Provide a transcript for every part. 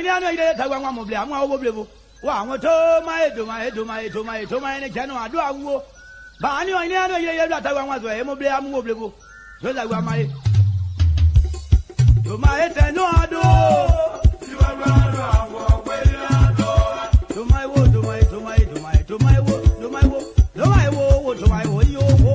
ina no ide ta gwa mo ble am wo ble wa won to mai do mai ne janu adu awo ba ni ina no ide ta gwa so e mo ble am wo ble so la gwa mai to mai te no adu ti ba ba do awo pe ado to mai wo to mai wo to mai wo yo wo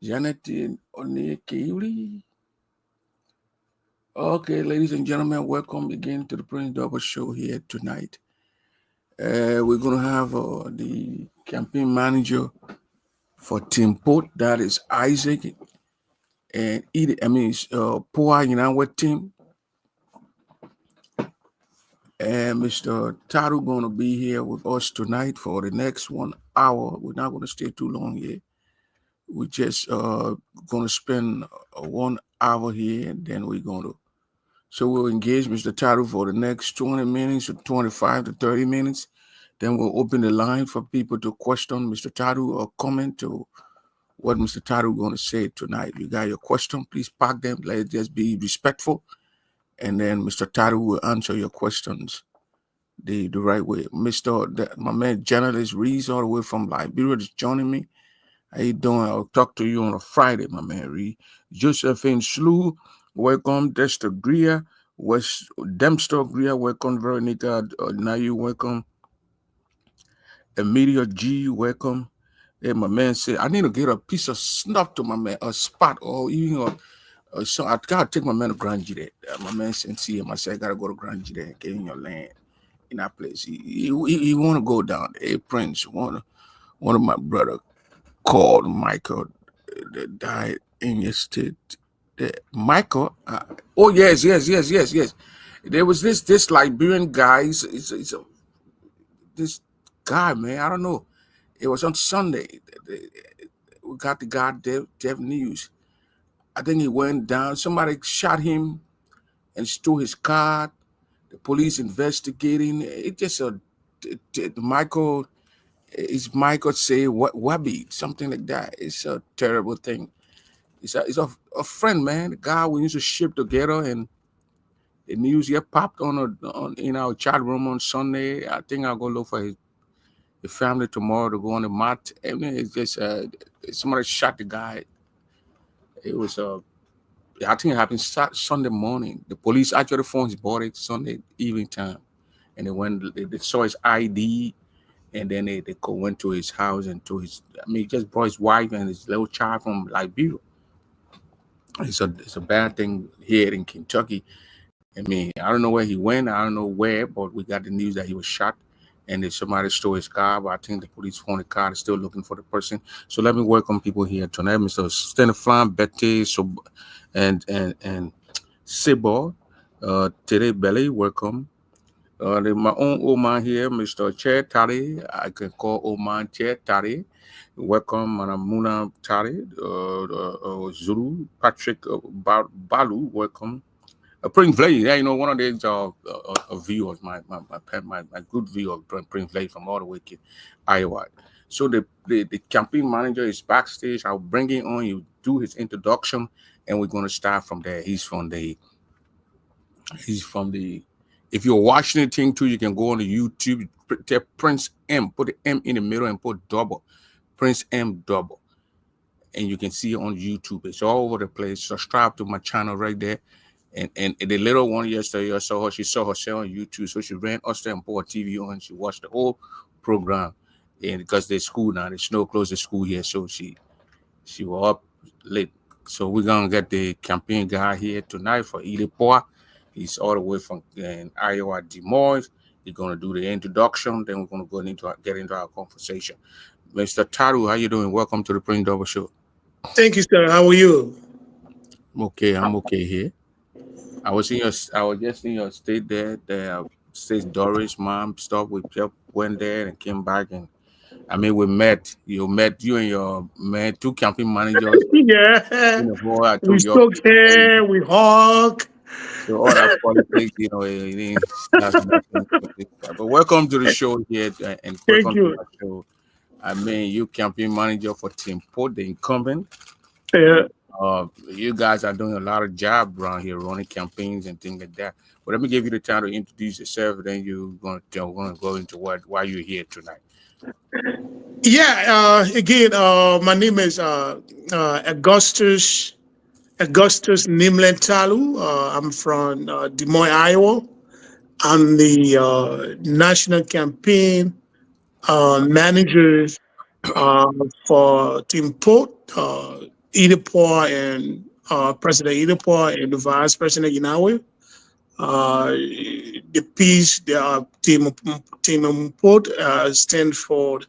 Janette Onekiri. Okay, ladies and gentlemen, welcome again to the Prince Double Show here tonight. We're going to have the campaign manager for Team Port, that is Isaac, and Poa, with team. And Mr. Tarlue going to be here with us tonight for the next 1 hour. We're not going to stay too long here. We're just going to spend 1 hour here, and then we're going to. So we'll engage Mr. Tarlue for the next 20 minutes or 25 to 30 minutes. Then we'll open the line for people to question Mr. Tarlue or comment to what Mr. Tarlue is going to say tonight. You got your question, please park them. Let's just be respectful. And then Mr. Tarlue will answer your questions the right way. My man, journalist Reese, all the way from Liberia, is joining me. How you doing? I'll talk to you on a Friday, my man, Reese. Josephine Slew, welcome. Dexter Greer, West Dempster Greer, welcome. Veronica Nayu, welcome. Emilia G, welcome. Hey, my man said, I need to get a piece of snuff to my man, a spot, or even so I gotta take my man to Grand G there. My man said, see him. I said, I gotta go to Grand G there, get in your land in that place. He want to go down there. Hey, Prince, one of my brother called Michael that died in your state. Michael, oh yes. There was this Liberian guy. This guy, man. I don't know. It was on Sunday. We got the guy Dev News. I think he went down. Somebody shot him and stole his car. The police investigating. It just Michael. Is Michael say what Webby, something like that. It's a terrible thing. It's a friend, man. The guy we used to ship together, and the news get popped on in our chat room on Sunday. I think I'll go look for his family tomorrow to go on the mat. I mean, it's just somebody shot the guy. It was I think it happened Sunday morning. The police actually found his body Sunday evening time, and they saw his ID, and then they went to his house and to his. I mean, he just brought his wife and his little child from Liberia. It's a bad thing here in Kentucky. I mean, I don't know where he went. I don't know where, but we got the news that he was shot, and that somebody stole his car. But I think the police found the car. They're still looking for the person. So let me welcome people here tonight, Mr. Staniflan, Betty, and Sibor. Today, Belly, welcome. My own old man here, Mr. Chair Tari. I can call old man Chair Tari. Welcome, Manamuna Tari, Zulu, Patrick Balu, welcome. Prince Vlad, yeah, one of these viewers, my good viewer, Prince Vlad from all the way to Iowa. So the campaign manager is backstage. I'll bring him on. You do his introduction, and we're going to start from there. He's from the. If you're watching the thing too, you can go on the YouTube. Prince M. Put the M in the middle and put double. Prince M double, and you can see it on YouTube. It's all over the place. Subscribe to my channel right there. And the little one yesterday, I saw her. She saw herself on YouTube, so she ran upstairs and put her TV on. She watched the whole program, and because there's school now, the snow closed the school here, so she was up late. So we're gonna get the campaign guy here tonight for Ilepoa. He's all the way from Iowa, Des Moines. He's gonna do the introduction. Then we're gonna get into our conversation. Mr. Tarlue, how you doing? Welcome to the Prince Double Show. Thank you, sir. How are you? I'm okay here. I was just in your state there. The state Doris mom stuff. We just went there and came back, and I mean we met. You and your man, two camping managers. Yeah. We spoke here. We hug. So all that politics, but welcome to the show here, and welcome to the show. I mean, you campaign manager for Tim Port, the incumbent. Yeah. You guys are doing a lot of job around here, running campaigns and things like that. But let me give you the time to introduce yourself. Then you're gonna go into why you're here tonight. Yeah. Again, my name is Augustus Nimlen Tarlue. I'm from Des Moines, Iowa. I'm the national campaign manager for Tim Port. Ilepoa and President Ilepoa and the Vice President Yinawe. The peace, team Port stand for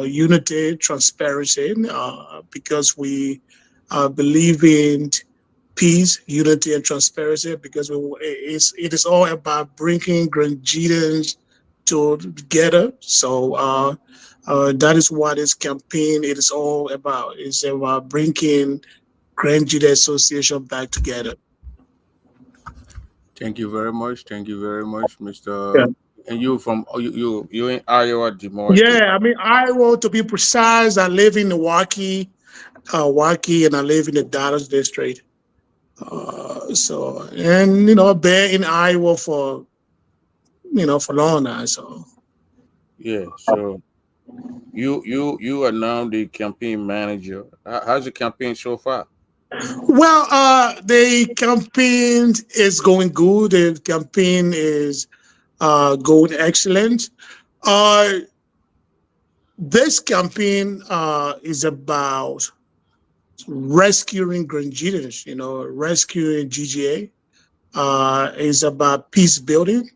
unity, transparency, because we believe in peace, unity, and transparency. Because it is all about bringing Grangians together. So. That is what this campaign it is all about. It's about bringing Grand Jude Association back together. Thank you very much. Mr. Yeah. And you in Iowa, Des Moines? Yeah, I mean Iowa to be precise. I live in Milwaukee, and I live in the Dallas district. Been in Iowa for long now. So yeah, so. You are now the campaign manager. How's the campaign so far? Well, the campaign is going good. The campaign is going excellent. This campaign is about rescuing Grangitas, rescuing GGA. Is about peace building.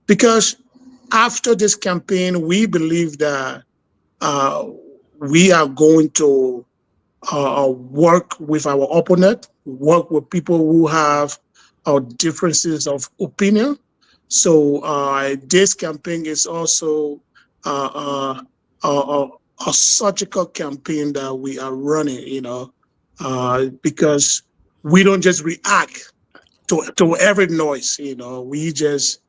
Because after this campaign, we believe that we are going to work with our opponent, work with people who have differences of opinion. So this campaign is also a surgical campaign that we are running, because we don't just react to every noise, we just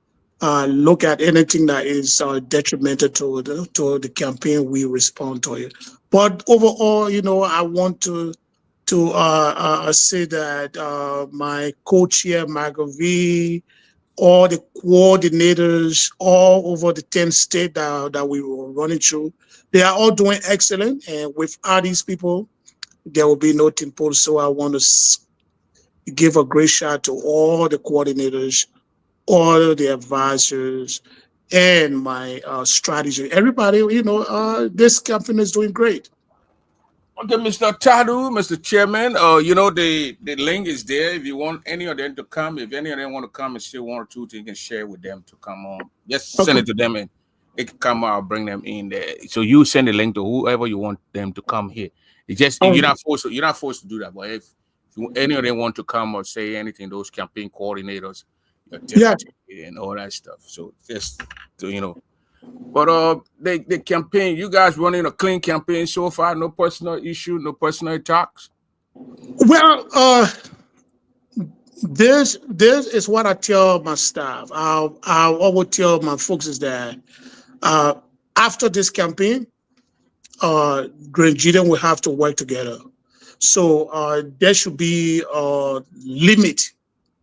look at anything that is detrimental to the campaign, we respond to it. But overall, I want to say that my co-chair, Margot V, all the coordinators all over the 10 states that we were running through, they are all doing excellent. And without these people, there will be no team poll. So I want to give a great shout to all the coordinators, all the advisors, and my strategy. Everybody, this campaign is doing great. Okay, Mr. Tarlue, Mr. Chairman, the link is there. If you want any of them to come, if any of them want to come and share one or two things, you can share with them to come on. Just send Okay. it to them and they can come out, bring them in there. So you send the link to whoever you want them to come here. It's just Um, you're not forced to do that. But if any of them want to come or say anything, those campaign coordinators, your yeah. deputy and all that stuff. So just to. But the campaign, you guys running a clean campaign so far, no personal issue, no personal attacks. Well, this is what I tell my staff. I always tell my folks is that uh, after this campaign, Grand Gideon will have to work together. So there should be a limit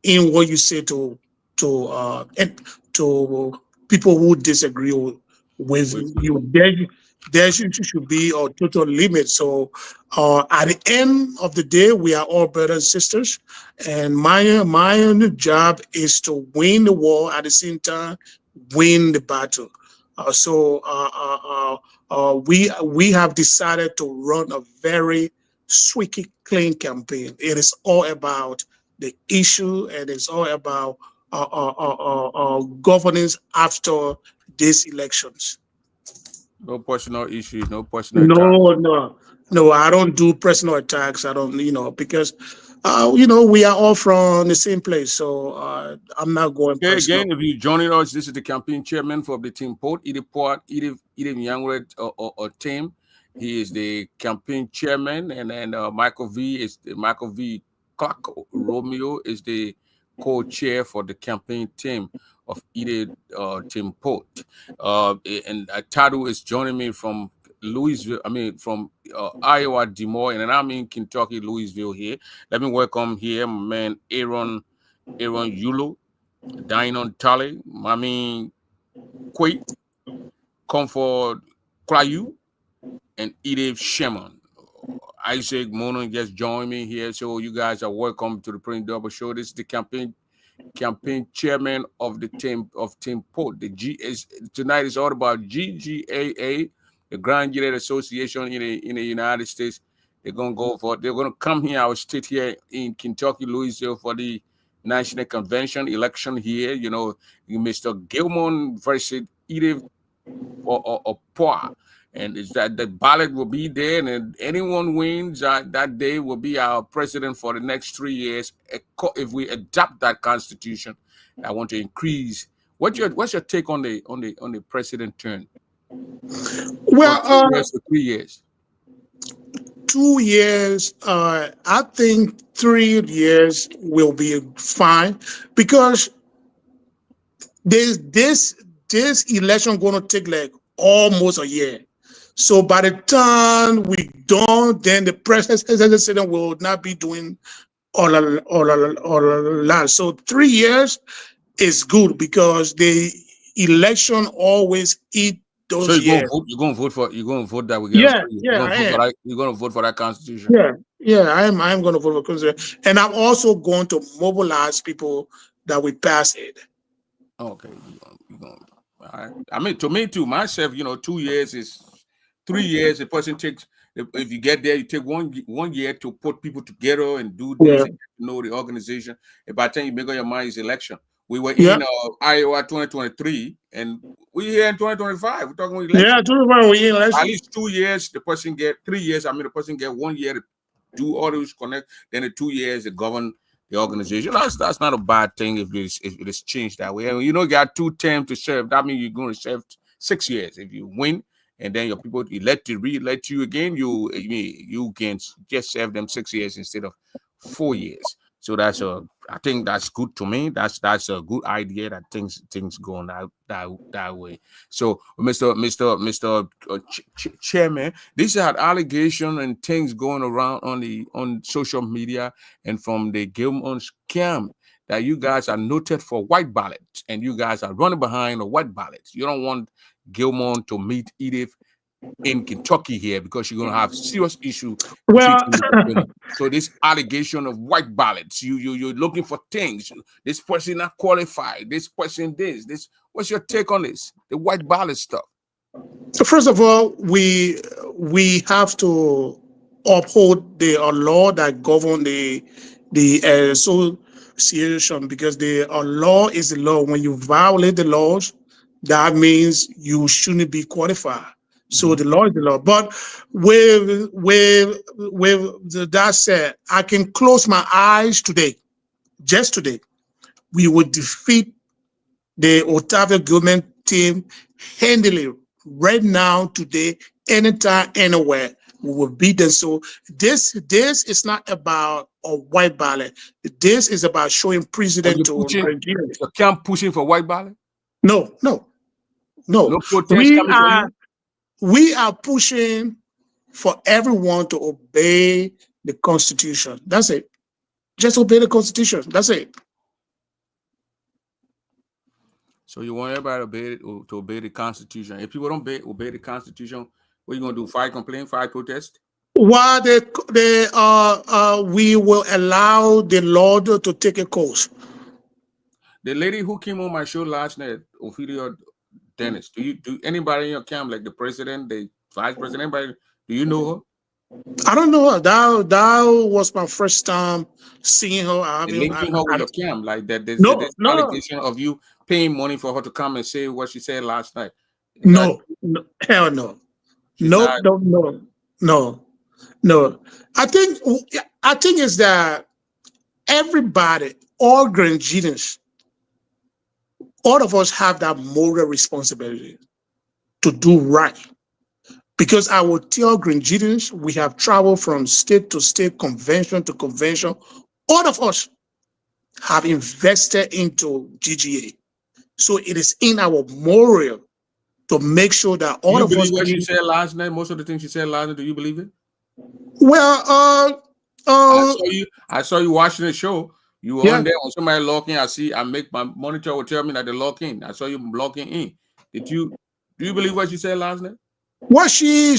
in what you say and to people who disagree with With you. you. There should be a total limit. So at the end of the day, we are all brothers and sisters, and my job is to win the war at the same time, win the battle. We have decided to run a very squeaky clean campaign. It is all about the issue, and it's all about governance after these elections. No personal issues, no personal attack. No, no, no. I don't do personal attacks. I don't, because, we are all from the same place. So I'm not going Okay, personal. again, if you joining us, this is the campaign chairman for the team Port, Edith Youngred or team. He is the campaign chairman, and then Michael V. Clark Romeo is the co-chair for the campaign team of Edith Team Port. And Tadu is joining me from Louisville. I mean, from Iowa, Des Moines, and I'm in Kentucky, Louisville. Here, let me welcome here my man Aaron Yulo. Dinon Tully, Mami Quate, Comfort Klayu, and Edith Shimon. Isaac Monon just joined me here. So you guys are welcome to the Prince Double Show. This is the campaign chairman of the Team Port. The G is tonight is all about GGAA, the Grand Jury Association in the United States. They're gonna come here, our state here in Kentucky, Louisville, for the National Convention election here. Mr. Gilmore versus Edith or Poa. And is that the ballot will be there, and anyone wins that day will be our president for the next 3 years. If we adopt that constitution, I want to increase. What's your take on the president term from Well, 2 years to 3 years? 2 years. I think 3 years will be fine because this election going to take like almost a year. So by the time we done, then the president will not be doing all a lot. So 3 years is good because the election always eat So those years. you're gonna vote that we get a Yeah, 3 years. yeah, I am. You're gonna vote for that constitution. Yeah, yeah, I am going to vote for constitution, and I'm also going to mobilize people that we pass it. Okay, you going. All right. I mean, to me too, myself, 2 years is 3 years. The person takes. If you get there, you take 1 year to put people together and do this Yeah, and get to know the organization. And by the time you make up your mind, it's election. We were yeah, in Iowa 2023, and we here in 2025. We're talking about yeah. election. To the point we At election. least 2 years, the person get 3 years. I mean, the person get 1 year to do all those connect. Then the 2 years to govern the organization. That's not a bad thing if it is changed that way. And you got 2 terms to serve. That means you're going to serve 6 years. If you win, and then your people re-elect you again, you can just serve them 6 years instead of 4 years. So I think that's good to me. That's a good idea that things going that way. So, Mr. Chairman, these are allegations and things going around on social media and from the Gilmore scam that you guys are noted for white ballots and you guys are running behind the white ballots. You don't want Gilmore to meet Edith in Kentucky here because you're going to have serious issue Well, treating Virginia. So this allegation of white ballots, you're looking for things. This person not qualified. This person this. What's your take on this? The white ballot stuff. first of all, we have to uphold the law that govern the association, because the law is the law. When you violate the laws, that means you shouldn't be qualified. So the law is the law. But with that said, I can close my eyes today, just today, we would defeat the Otavio government team handily right now, today, anytime, anywhere. We will beat them. So this is not about a white ballot. This is about showing Are precedent you to pushing? Nigeria. You can't pushing for white ballot? No. No protest coming for you? We are pushing for everyone to obey the Constitution. That's it. Just obey the Constitution. That's it. So you want everybody to obey the Constitution. If people don't obey the Constitution, what are you going to do? File complaint, file protest? While we will allow the Lord to take a course. The lady who came on my show last night, Ophelia Dennis, do anybody in your camp, like the president, the vice president, anybody, do you know her? I don't know her. That was my first time seeing her. Linking her with your camp, like that. There's allegation of you paying money for her to come and say what she said last night. No, hell no. No. I think it's that everybody, all Grangians, all of us have that moral responsibility to do right. Because I will tell Grangians, we have traveled from state to state, convention to convention. All of us have invested into GGA. So it is in our moral to make sure that all of us. Do you believe what she said last night? Most of the things she said last night, do you believe it? Well, I saw you watching the show. You were on there when somebody log in. I make my monitor will tell me that they log in. I saw you logging in. Do you believe what she said last night? Well, she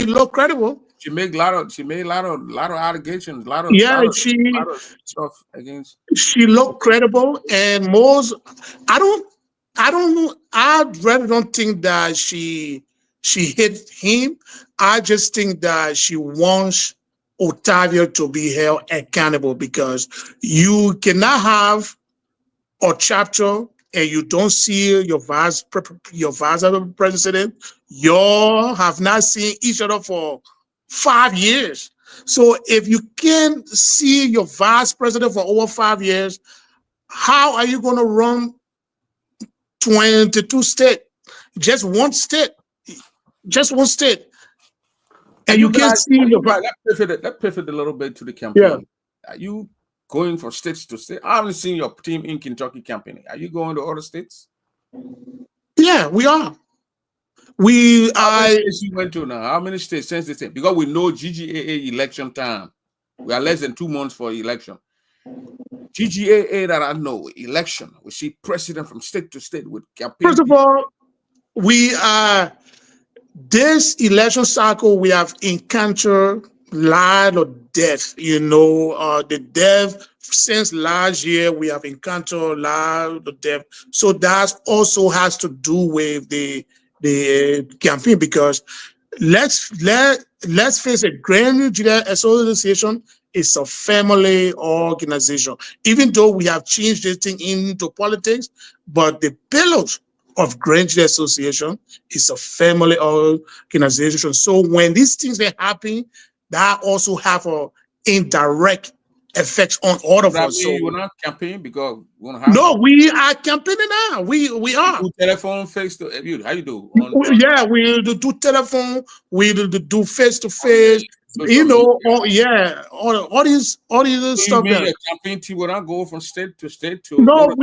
looked credible. She made a lot of allegations, a lot of stuff against. She looked credible, and I really don't think that she hit him. I just think that she wants Otavio to be held accountable, because you cannot have a chapter and you don't see your vice president. You have not seen each other for 5 years. So if you can't see your vice president for over 5 years, how are you going to run 22 states? Just one state. And you can't see your vice. Let's pivot a little bit to the campaign. Yeah. Are you going from states to state? I haven't seen your team in Kentucky campaigning. Are you going to other states? Yeah, we are. How many states you went to now? How many states since the state? Because we know GGAA election time. We are less than 2 months for election. GGAA that I know, election. We see president from state to state with campaign. First of all, we are this election cycle. We have encountered a lot of death. The death since last year. We have encountered a lot of death. So that also has to do with the campaign, because let's face it, Grand Nigeria Association is a family organization. Even though we have changed this thing into politics, but the pillars of Grand Nigeria Association is a family organization. So when these things are happening, that also have a indirect effects on all of us. So you're not campaigning because we are campaigning now. We are. Do telephone, face to how you do? We do telephone. We do face to face. All these stuff. Your campaign team will not go from state to state to. No,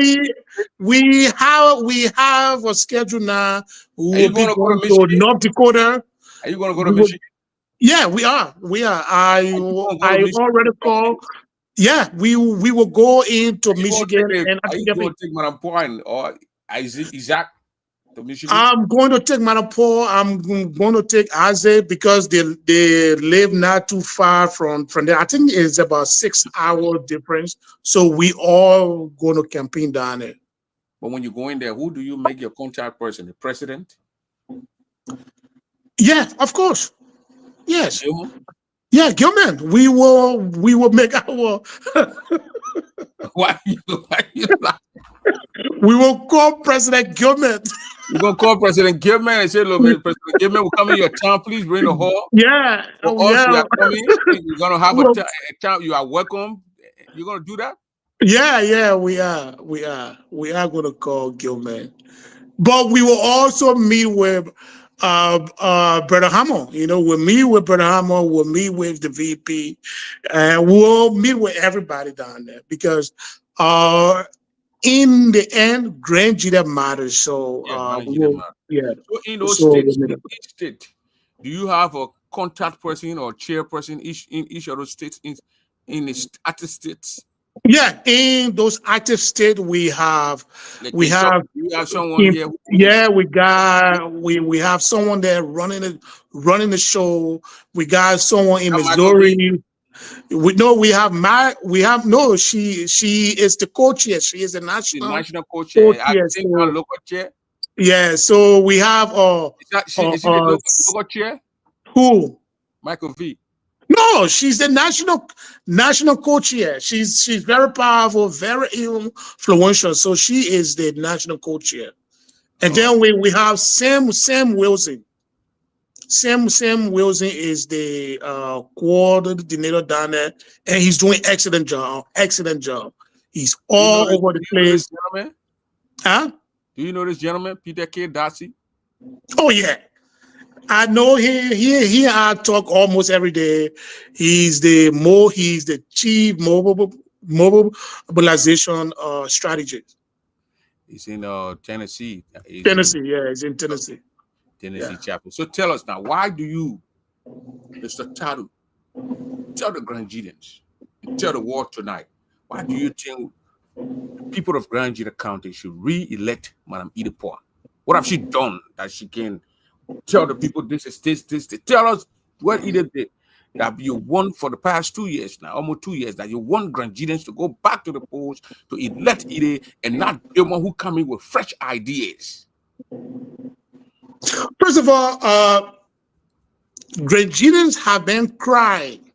we have a schedule now. We will be going to North Dakota. Are you going to go to Michigan? Yeah, we are. I already called. Yeah, we will go into Michigan. Are you going to take Madam Point or Isaac? to Michigan? I'm going to take Manapur. I'm going to take Aze because they live not too far from there. I think it's about 6 hour difference. So we all going to campaign down there. But when you go in there, who do you make your contact person? The president? Yeah, of course. Yes. Gilman? Yeah, Gilman. We will make our Why you like? we will call President Gilman. You're gonna call President Gilman and say, look, man, President Gilman will come in your town, please bring the hall. Yeah. For Oh, us, yeah. we are coming. We're gonna have Well, a town. You are welcome. You're gonna do that? yeah, we are. We are going to call Gilman. But we will also meet with Brother Hamill. You know, we'll meet with Brother Hamill, we'll meet with the VP, and we'll meet with everybody down there because in the end, Grand Judah matters. So Yeah, we managing the will, matter. yeah. So in those So states, in each state, do you have a contact person or chairperson in each of those states in the active states? yeah, in those active states, we have Like we have you have someone here. yeah, we have someone there running the show. We got someone in Missouri. We have she is the co-chair. She is the The national national co-chair. I co-chair. think one local chair. Yeah, so we have Is she the local chair? who? Michael V. No, she's the national co-chair. She's very powerful, very influential. So she is the national co-chair. And then we have Sam Wilson. Sam Wilson is the coordinator down there, and he's doing excellent job. Excellent job. He's all over the place. Huh? Do you know this gentleman, Peter K. Darcy? Oh yeah, I know him. He I talk almost every day. He's the chief mobilization strategist. He's in Tennessee. Tennessee, yeah, he's in Tennessee. Tennessee chapter. So tell us now, why do you, Mr. Tarlue, tell the Grand Judeans, tell the world tonight, why do you think people of Grand Judah County should re-elect Madam Idepoa? What have she done that she can tell the people this is this? Tell us what Ide did that you won for the past 2 years now, almost 2 years, that you want Grand Judeans to go back to the polls to elect Ide and not the one who come in with fresh ideas. First of all, Grenadians have been crying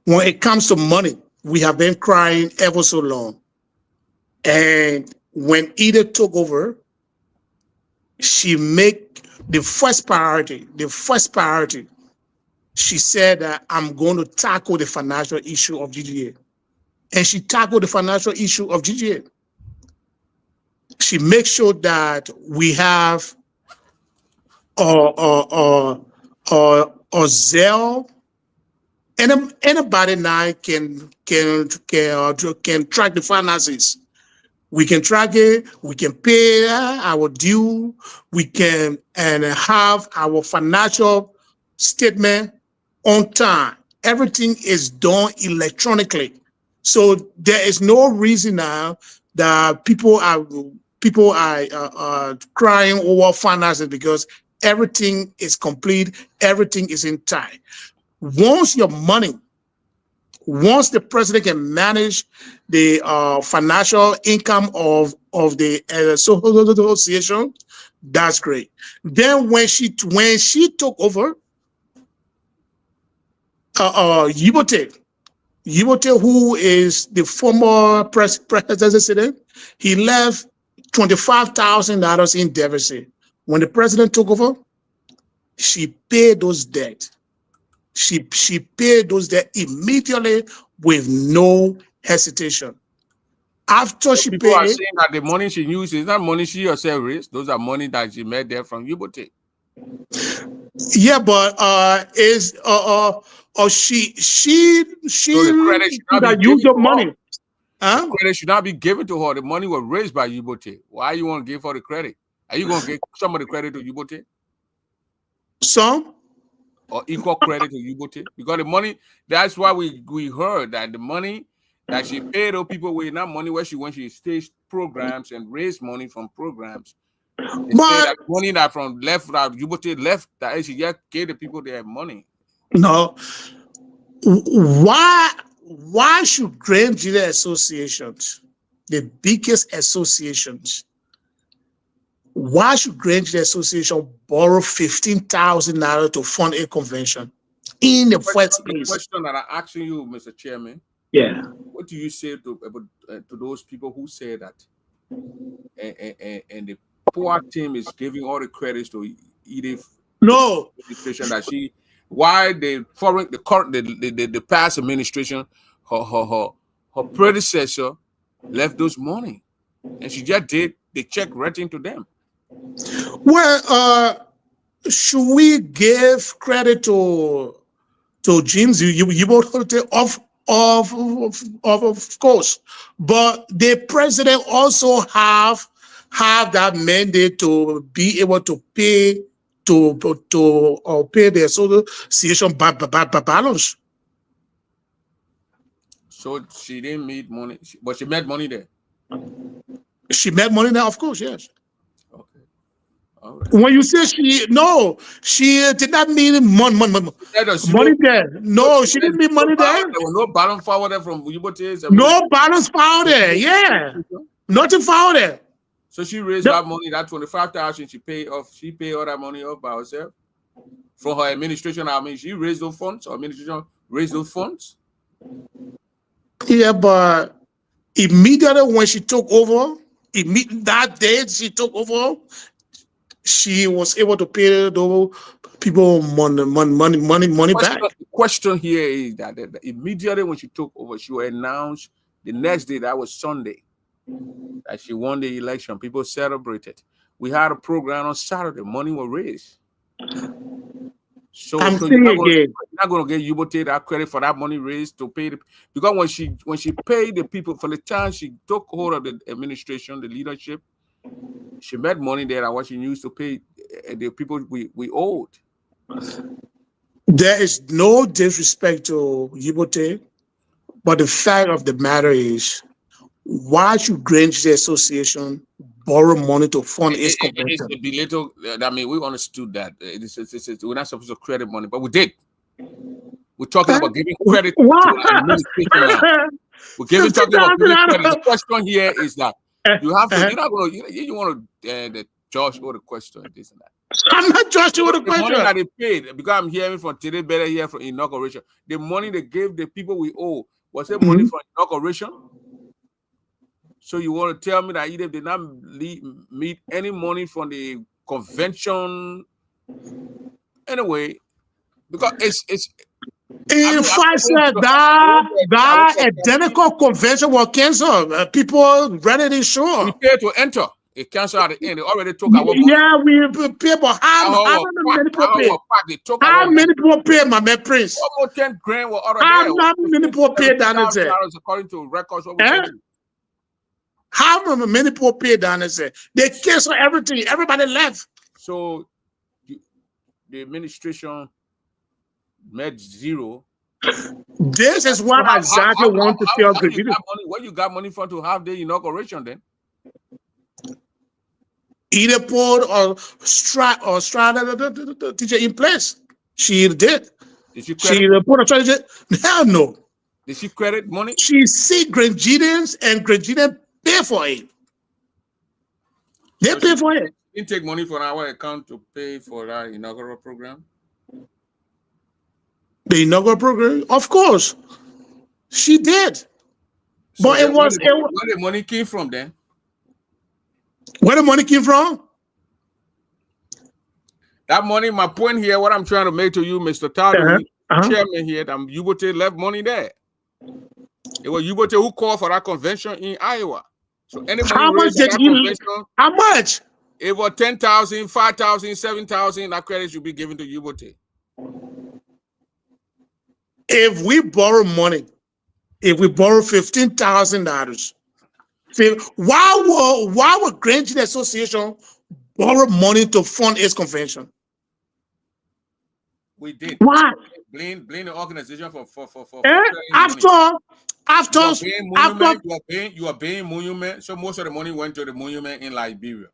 when it comes to money. We have been crying ever so long. And when Ida took over, she made the first priority. She said that I'm going to tackle the financial issue of GGA. And she tackled the financial issue of GGA. She makes sure that we have or Zelle. Anybody now can track the finances. We can track it. We can pay our due. We can and have our financial statement on time. Everything is done electronically. So there is no reason now that people are crying over finances because everything is complete. Everything is in time. Once the president can manage the financial income of the association, that's great. Then when she took over, Yibote, who is the former president, he left $25,000 in deficit. When the president took over, she paid those debts. She paid those debts immediately with no hesitation. After she people paid, are saying that the money she used is not money she herself raised. Those are money that she made there from Yibote. Yeah, but she So the credit should not be used given the to money. her. Huh? The credit should not be given to her. The money was raised by Yibote. Why you want to give her the credit? Are you going to give some of the credit to Yibote? Some? Or equal credit to Yibote? Because the money, that's why we heard that the money that she paid those people with not money where she went, she staged programs and raised money from programs They say that money that from left, that Yubote left, that she just gave the people their money. No. Why should grain dealer associations, the biggest associations, why should grain dealer association borrow 15,000 naira to fund a convention in the first place? The question that I'm asking you, Mr. Chairman. Yeah. What do you say to those people who say that, and the poor team is giving all the credits to Edith? No. Administration that she, why the foreign, the current, the past administration, her predecessor left those money, and she just did the check writing to them. Well, should we give credit to James? You both of course, but the president also have that mandate to be able to pay pay the association balance. So she didn't make money, but she made money there. She made money there, of course, yes. Okay. All right. When you say she did not mean money there. No, she didn't mean money there. There was no balance forward from Yubote. No balance found there. Yeah, nothing found there. So she raised that money, that 25,000. She paid off. She paid all that money off by herself from her administration. I mean, she raised those funds. Her administration raised those funds. Yeah, but immediately when she took over, that day she took over, she was able to pay the people money back. The question here is that immediately when she took over, she will announce the next day, that was Sunday, that she won the election. People celebrated. We had a program on Saturday. Money was raised. So I'm saying again, you're not going to get Yubote that credit for that money raised to pay because when she paid the people for the time she took hold of the administration, the leadership, she made money there that what she used to pay the people we owed. There is no disrespect to Yubote, but the fact of the matter is, why should Grange Association borrow money to fund its convention? I mean, we understood that we're not supposed to credit money, but we did. We're talking about giving credit to the administration. We're talking about giving credit. The question here is that you have to. You're not going to. You want to judge all the question. This and that. I'm not judging all the question. Money that they paid, because I'm hearing from today better here from inauguration. The money they gave the people we owe, was it money from inauguration? So you want to tell me that either did not meet any money from the convention anyway? Because it's. In fact, that identical convention was canceled. People ready to show. We paid to enter. It canceled at the end. They already took our money. Yeah, we pay, but how many people pay? How many people pay, my man Prince? Almost 10 grand were already there. How many people pay down there? According to records. How many people pay down there? They canceled everything. Everybody left. So the administration made zero. This is what I exactly want to tell you. Where you got money from to have the inauguration then? Either put or Strata the teacher in place. She did. Did she put a strategy? Hell no. Did she credit money? She see Grangidians and Grangidians pay for it. They pay for it. Didn't take money from our account to pay for that inaugural program? The inaugural program? Of course. She did. So but it was where the money came from then? Where the money came from? That money, my point here, what I'm trying to make to you, Mr. Tarlue, chairman here, that Yubote left money there. It was Yubote who called for that convention in Iowa. So any money how much did you? How much? It was 10,000, 5,000, 7,000. That credit should be given to Yubote. If we borrow money, if we borrow $15,000. Why would Grange Association borrow money to fund its convention? We did. Why? Blame the organization for you are paying monument. So most of the money went to the monument in Liberia.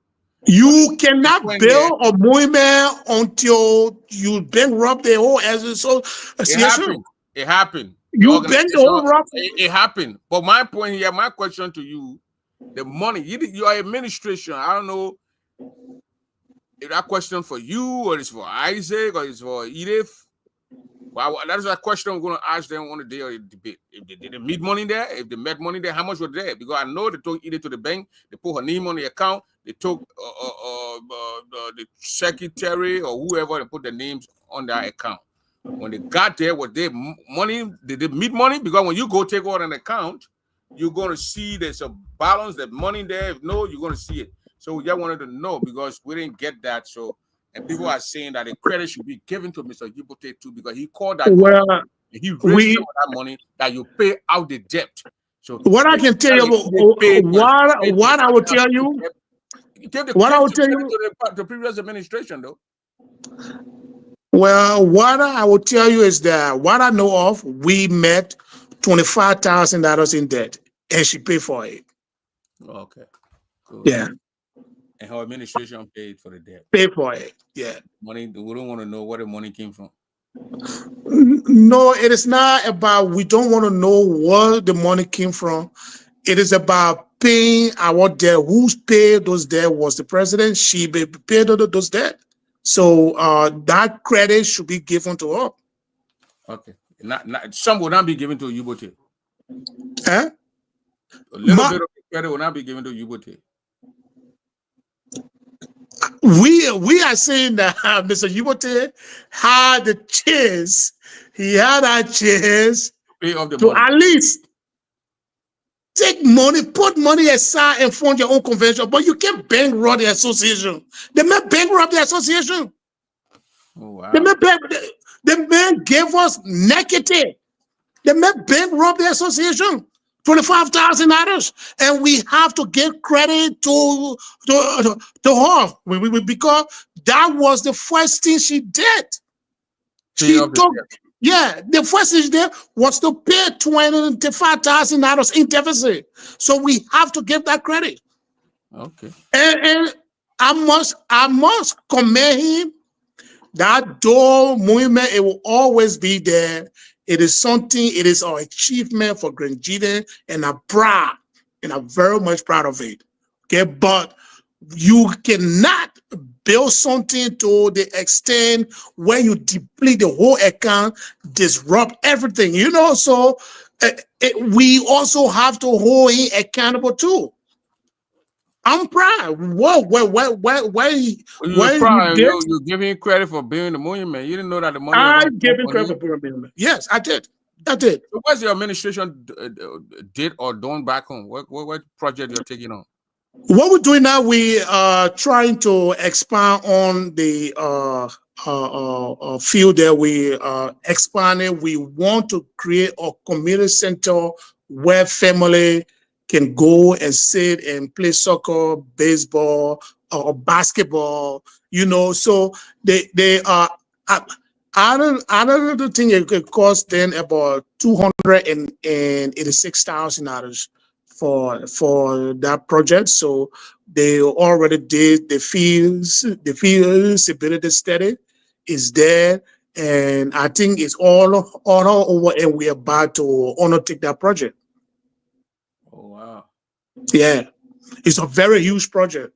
You cannot Bitcoin there. build a movement until you bankrupt the whole It association. happened. It happened. The You bend the whole organization. rock. It happened. But my point here, my question to you, the money, you are administration. I don't know if that question for you or it's for Isaac or it's for Edith. Well, that is a question I'm going to ask them on the day of the debate. If they didn't meet money there, if they met money there, how much was there? Because I know they took Edith to the bank, they put her name on the account, they took the secretary or whoever, they put the names on their account. When they got there, was there money? Did they meet money? Because when you go take out an account, you're going to see there's a balance, that money there. If no, you're going to see it. So we just wanted to know because we didn't get that. So, and people are saying that the credit should be given to Mr. Yibote too because he called that Well, company and he raised some of that money that you pay out the debt. So what I can tell you, what I will tell you, give the what I will tell credit you. to the previous administration though. Well, what I will tell you is that what I know of, we met $25,000 in debt, and she paid for it. Okay. Cool. Yeah. And her administration paid for the debt. Paid for it. Yeah. Money. We don't want to know where the money came from. No, it is not about. We don't want to know where the money came from. It is about paying our debt. Who's paid those debt was the president. She paid those debt. So that credit should be given to her. Okay. Some will not be given to Yibote. Huh? A little bit of the credit will not be given to Yibote. We are saying that Mr. Yibote had the chance. He had a chance Pay off the to money. at least take money, put money aside and fund your own convention. But you can't bankrupt the association. They may bankrupt the association. Oh, wow. The man gave us negative. They may bankrupt the association. $25,000, and we have to give credit to her because that was the first thing she did. She took, the first thing she did was to pay $25,000 in deficit. So we have to give that credit. Okay. And I must commend him. That door movement, it will always be there. It is something, it is our achievement for Grenjiden, and I'm proud, and I'm very much proud of it. Okay, but you cannot build something to the extent where you deplete the whole account, disrupt everything, so we also have to hold him accountable too. I'm proud. You're giving credit for building the monument. You didn't know that the money. I gave him credit for building the monument. Yes, I did. So what's your administration did or done back home? What project you're taking on? What we're doing now, we are trying to expand on the field that we expanding. We want to create a community center where family can go and sit and play soccer, baseball, or basketball, so they are, I don't think it could cost them about $286,000 for that project. So they already did the feasibility study is there, and I think it's all over, and we're about to undertake that project. Oh wow. Yeah, it's a very huge project.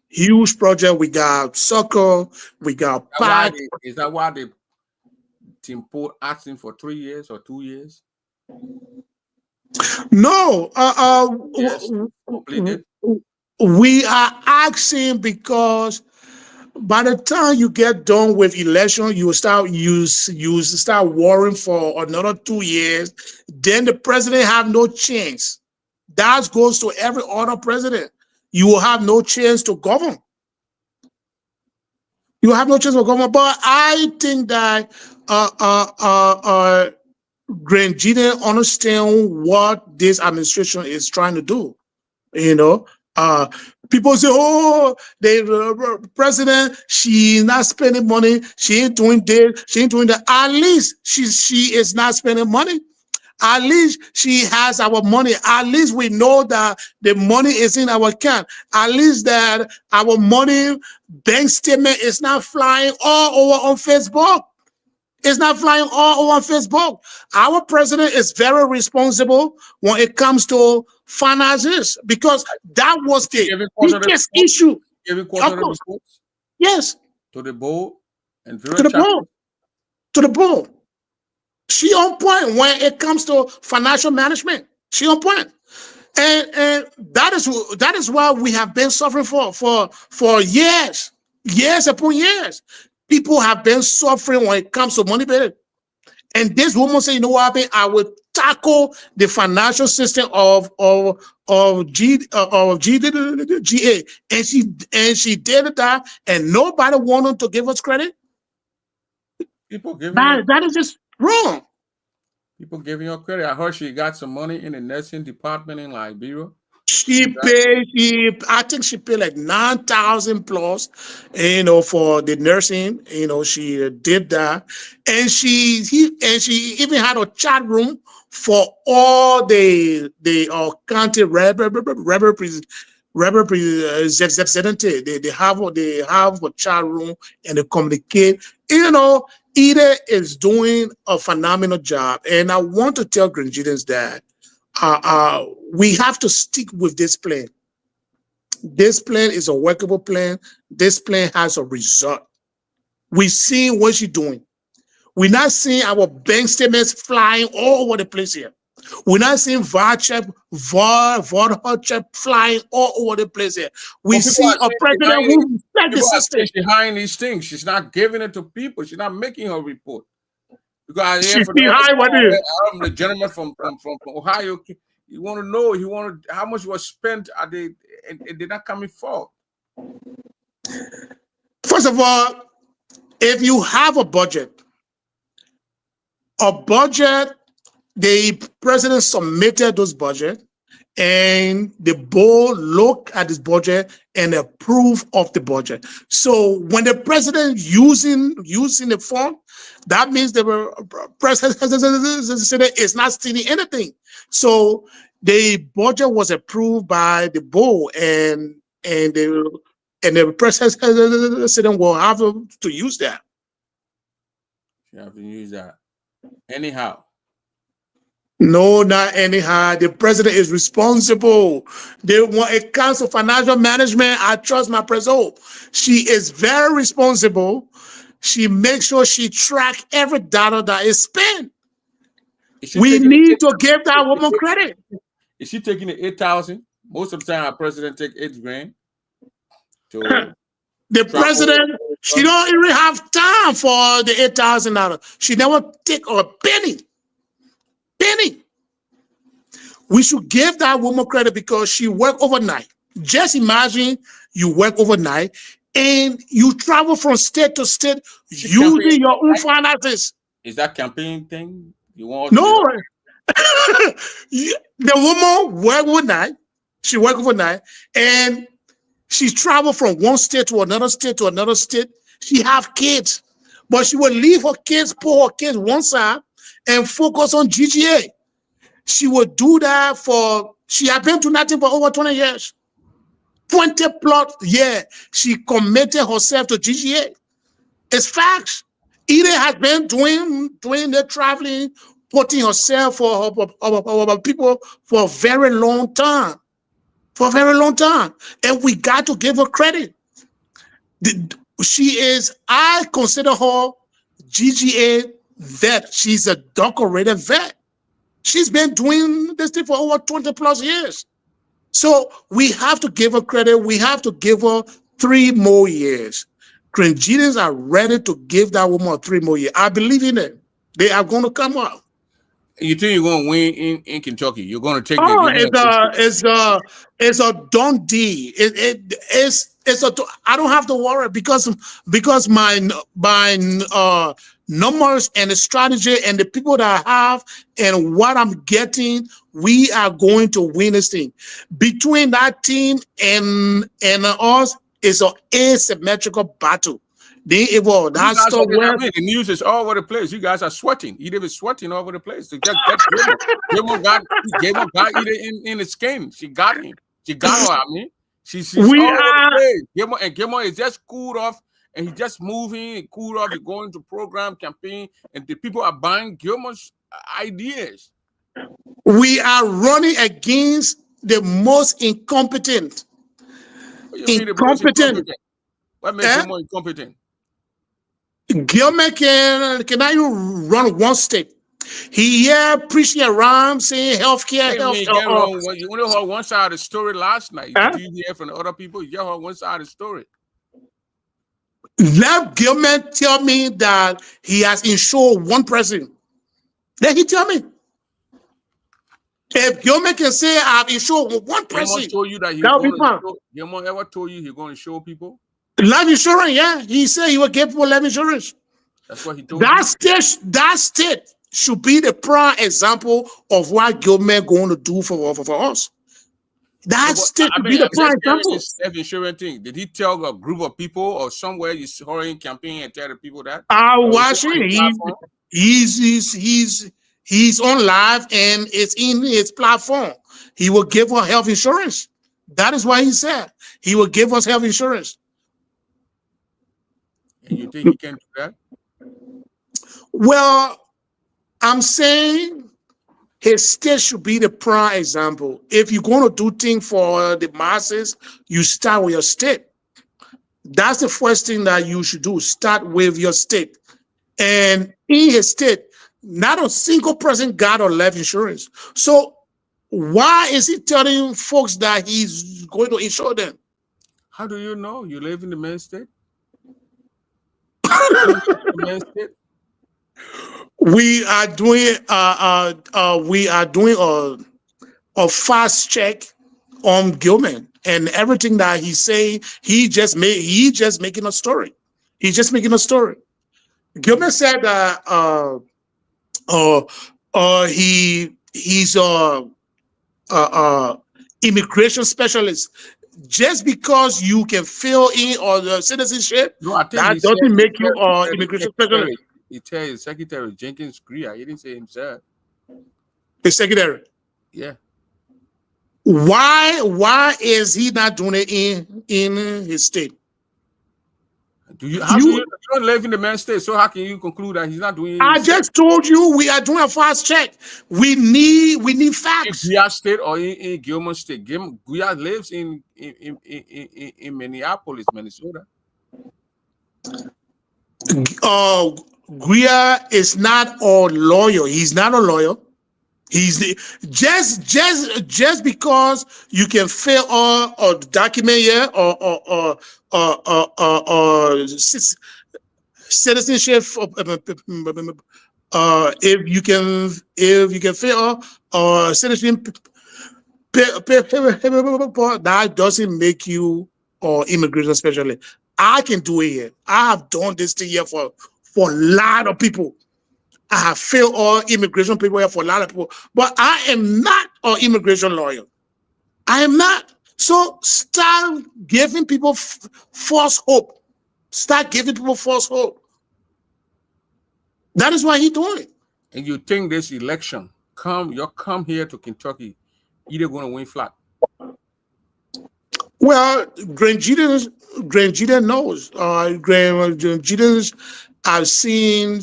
Huge project. We got soccer, we got park. Is that why the team put asking for 3 years or 2 years? No, yes, completed. We are asking because by the time you get done with election, you start worrying for another 2 years. Then the president have no chance. That goes to every other president. You will have no chance to govern. You have no chance to govern. But I think that Grenjiden understand what this administration is trying to do. People say, "Oh, the president, she's not spending money. She ain't doing this. She ain't doing that." At least she is not spending money. At least she has our money. At least we know that the money is in our account. At least that our money bank statement is not flying all over on Facebook. It's not flying all over on Facebook. Our president is very responsible when it comes to finances because that was the biggest issue. Every quarter reports Yes. to the board and To the board. To the board. She on point when it comes to financial management. She on point. And that is why we have been suffering for years upon years. People have been suffering when it comes to money better. And this woman said, you know what happened? I will tackle the financial system of GA. And she did that, and nobody wanted to give us credit. People giving that is just wrong. People giving her credit. I heard she got some money in the nursing department in Liberia. I think she paid like 9,000 plus, for the nursing. She did that, and she even had a chat room for all the county representative. They have a chat room and they communicate. Ida is doing a phenomenal job, and I want to tell Grenadians that we have to stick with this plan. This plan is a workable plan. This plan has a result. We see what she's doing. We're not seeing our bank statements flying all over the place here. We're not seeing VAR check flying all over the place here. We see a president who respects the system. She's behind these things. She's not giving it to people. She's not making her report. Because she's behind what is. I'm the gentleman from Ohio. You want to know? How much was spent? And they're not coming forward. First of all, if you have a budget, the president submitted those budget, and the board look at this budget and approve of the budget. So when the president using the fund, that means the president is not stealing anything. So the budget was approved by the board, and the president will have to use that. You have to use that anyhow. No, not anyhow. The president is responsible. When it comes to financial management, I trust my president. She is very responsible. She makes sure she track every dollar that is spent. We need to give that woman credit. Is she taking the 8,000? Most of the time, our president take 8 grand. The president, she don't even have time for the $8,000. She never take a penny. We should give that woman credit because she worked overnight. Just imagine you work overnight and you travel from state to state using your own finances. Is that campaign thing you want? No. The woman worked overnight. She worked overnight and she traveled from one state to another state to another state. She have kids, but she will leave her kids, put her kids one side, and focus on GGA. She would do that she had been to nothing for over 20 years. 20 plus years. She committed herself to GGA. It's facts. Ida has been doing the traveling, putting herself for people for a very long time. And we got to give her credit. I consider her GGA vet. She's a decorated vet. She's been doing this thing for over 20 plus years. So we have to give her credit. We have to give her 3 more years. Grenadians are ready to give that woman 3 more years. I believe in it. They are going to come out. You think you're going to win in Kentucky? You're going to take it's a done deal. I don't have to worry because my numbers and the strategy and the people that I have and what I'm getting, we are going to win this thing. Between that team and us is an asymmetrical battle. They evolve. You That guys stuff are, I where mean, the news is all over the place. You guys are sweating. Edith is sweating all over the place to just get Gilmore. Gilmore got Edith in the skin. She got him. She got her. I mean, she's we all over the are. place. Gilmore is just cooled off, and he's just moving, cooled off. He's going to program, campaign, and the people are buying Gilmore's ideas. We are running against the most incompetent. What do you mean the most incompetent? What makes Eh? Gilmore incompetent? Gilmore cannot even run one state. He preaching around saying healthcare, Hey, health. man, get wrong. You only heard one side of the story last night. Eh? Did you hear from the other people? You heard one side of the story. Let Gilmore tell me that he has insured one person. Let he tell me. If Gilmore can say I've insured one person, Gilmore told you that he's that'll be going to fine. show. Gilmore ever told you he's going to show people? Life insurance, yeah. He said he would give people life insurance. That's what he told That you. state should be the prime example of what Gilmore going to do for us. That state should be the prime example. This self-insurance thing. Did he tell a group of people or somewhere you saw him campaign and tell the people that? I watch it. He's on live and it's in his platform. He will give us health insurance. That is why he said he will give us health insurance. And you think he can do that? Well, I'm saying his state should be the prime example. If you're going to do things for the masses, you start with your state. That's the first thing that you should do. Start with your state. And in his state, not a single person got on life insurance. So why is he telling folks that he's going to insure them? How do you know? You live in the main state? We are doing a fast check on Gilman, and everything that he's saying, he just making a story. He's just making a story. Gilman said that he's immigration specialist. Just because you can fill in or the citizenship, no, I think that doesn't make you immigration specialist. He tell his secretary Jenkins Greer. He didn't say himself. The secretary. Yeah. Why is he not doing it in his state? You don't live in the main state, so how can you conclude that he's not doing it? I just told you we are doing a fast check. We need facts. In Greer State or in Gilman State. Greer lives in Minneapolis, Minnesota. Greer is not a lawyer. He's not a lawyer. He's just because you can fill a document here or citizenship. If you can fill citizenship, that doesn't make you or immigration specialist. I can do it here. I have done this thing here for a lot of people. I have filled all immigration people here for a lot of people, but I am not an immigration lawyer. I am not. So start giving people false hope. Start giving people false hope. That is why he's doing it. And you think this election, you come here to Kentucky, you're going to win flat. Well, Grand Jeter knows. Grand Jeter, I've seen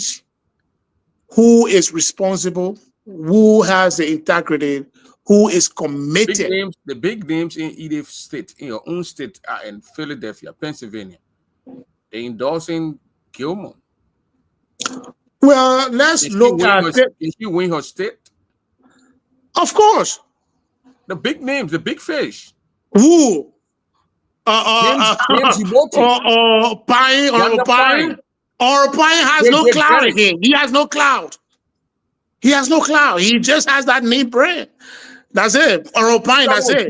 who is responsible, who has the integrity, who is committed. The big names in Edith State, in your own state, are in Philadelphia, Pennsylvania. They're endorsing Gilmore. Well, let's look at it. Can she win her state? Of course. The big names, the big fish. Who? James Pine has no clout in him. He has no clout. He has no clout. He just has that name brand. That's it. Or Pine, that's it.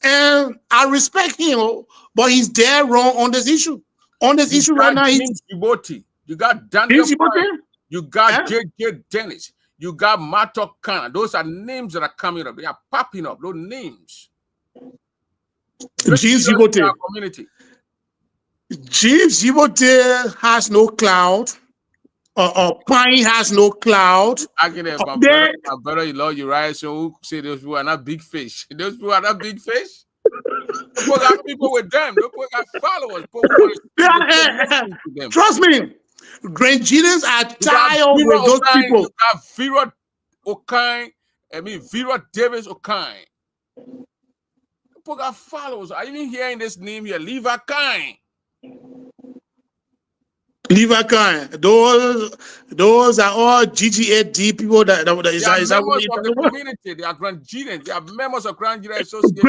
And I respect him, but he's dead wrong on this issue. On this issue right now, you got Daniel Pine. You got J.J. Dennis. You got Mato Khan. Those are names that are coming up. They are popping up. Those names. James Community. Jeeves Yibote has no cloud, or Pine has no cloud. I get it, There, my brother-in-law, Uriah, so who say those people are not big fish. Those people are not big fish. People got people with them. Those people got followers. People who want to speak to them. trust me, Grangians are You got tired with those people. You got Vera Okine. I mean, Vera Davis Okine. People got followers. Are you even hearing this name here? Levi Kine. Levi Kine. Those are all GGAD people that is members of the community. They are Grangians. They are members of Grangian Association.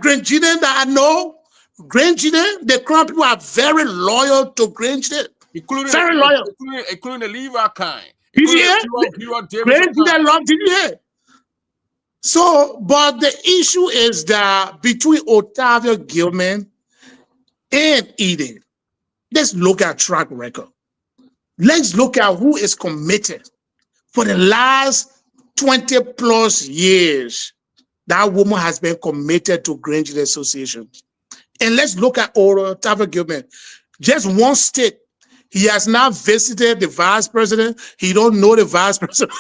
Grangian that I know, Grangian, the Crown people are very loyal to Grangian. Including the Levi Kine. Did you hear? So, but the issue is that between Otavio Gilman and Eden, let's look at track record. Let's look at who is committed for the last 20 plus years. That woman has been committed to Grangian Association. And let's look at Otavio Gilman. Just one state. He has not visited the vice president. He don't know the vice president.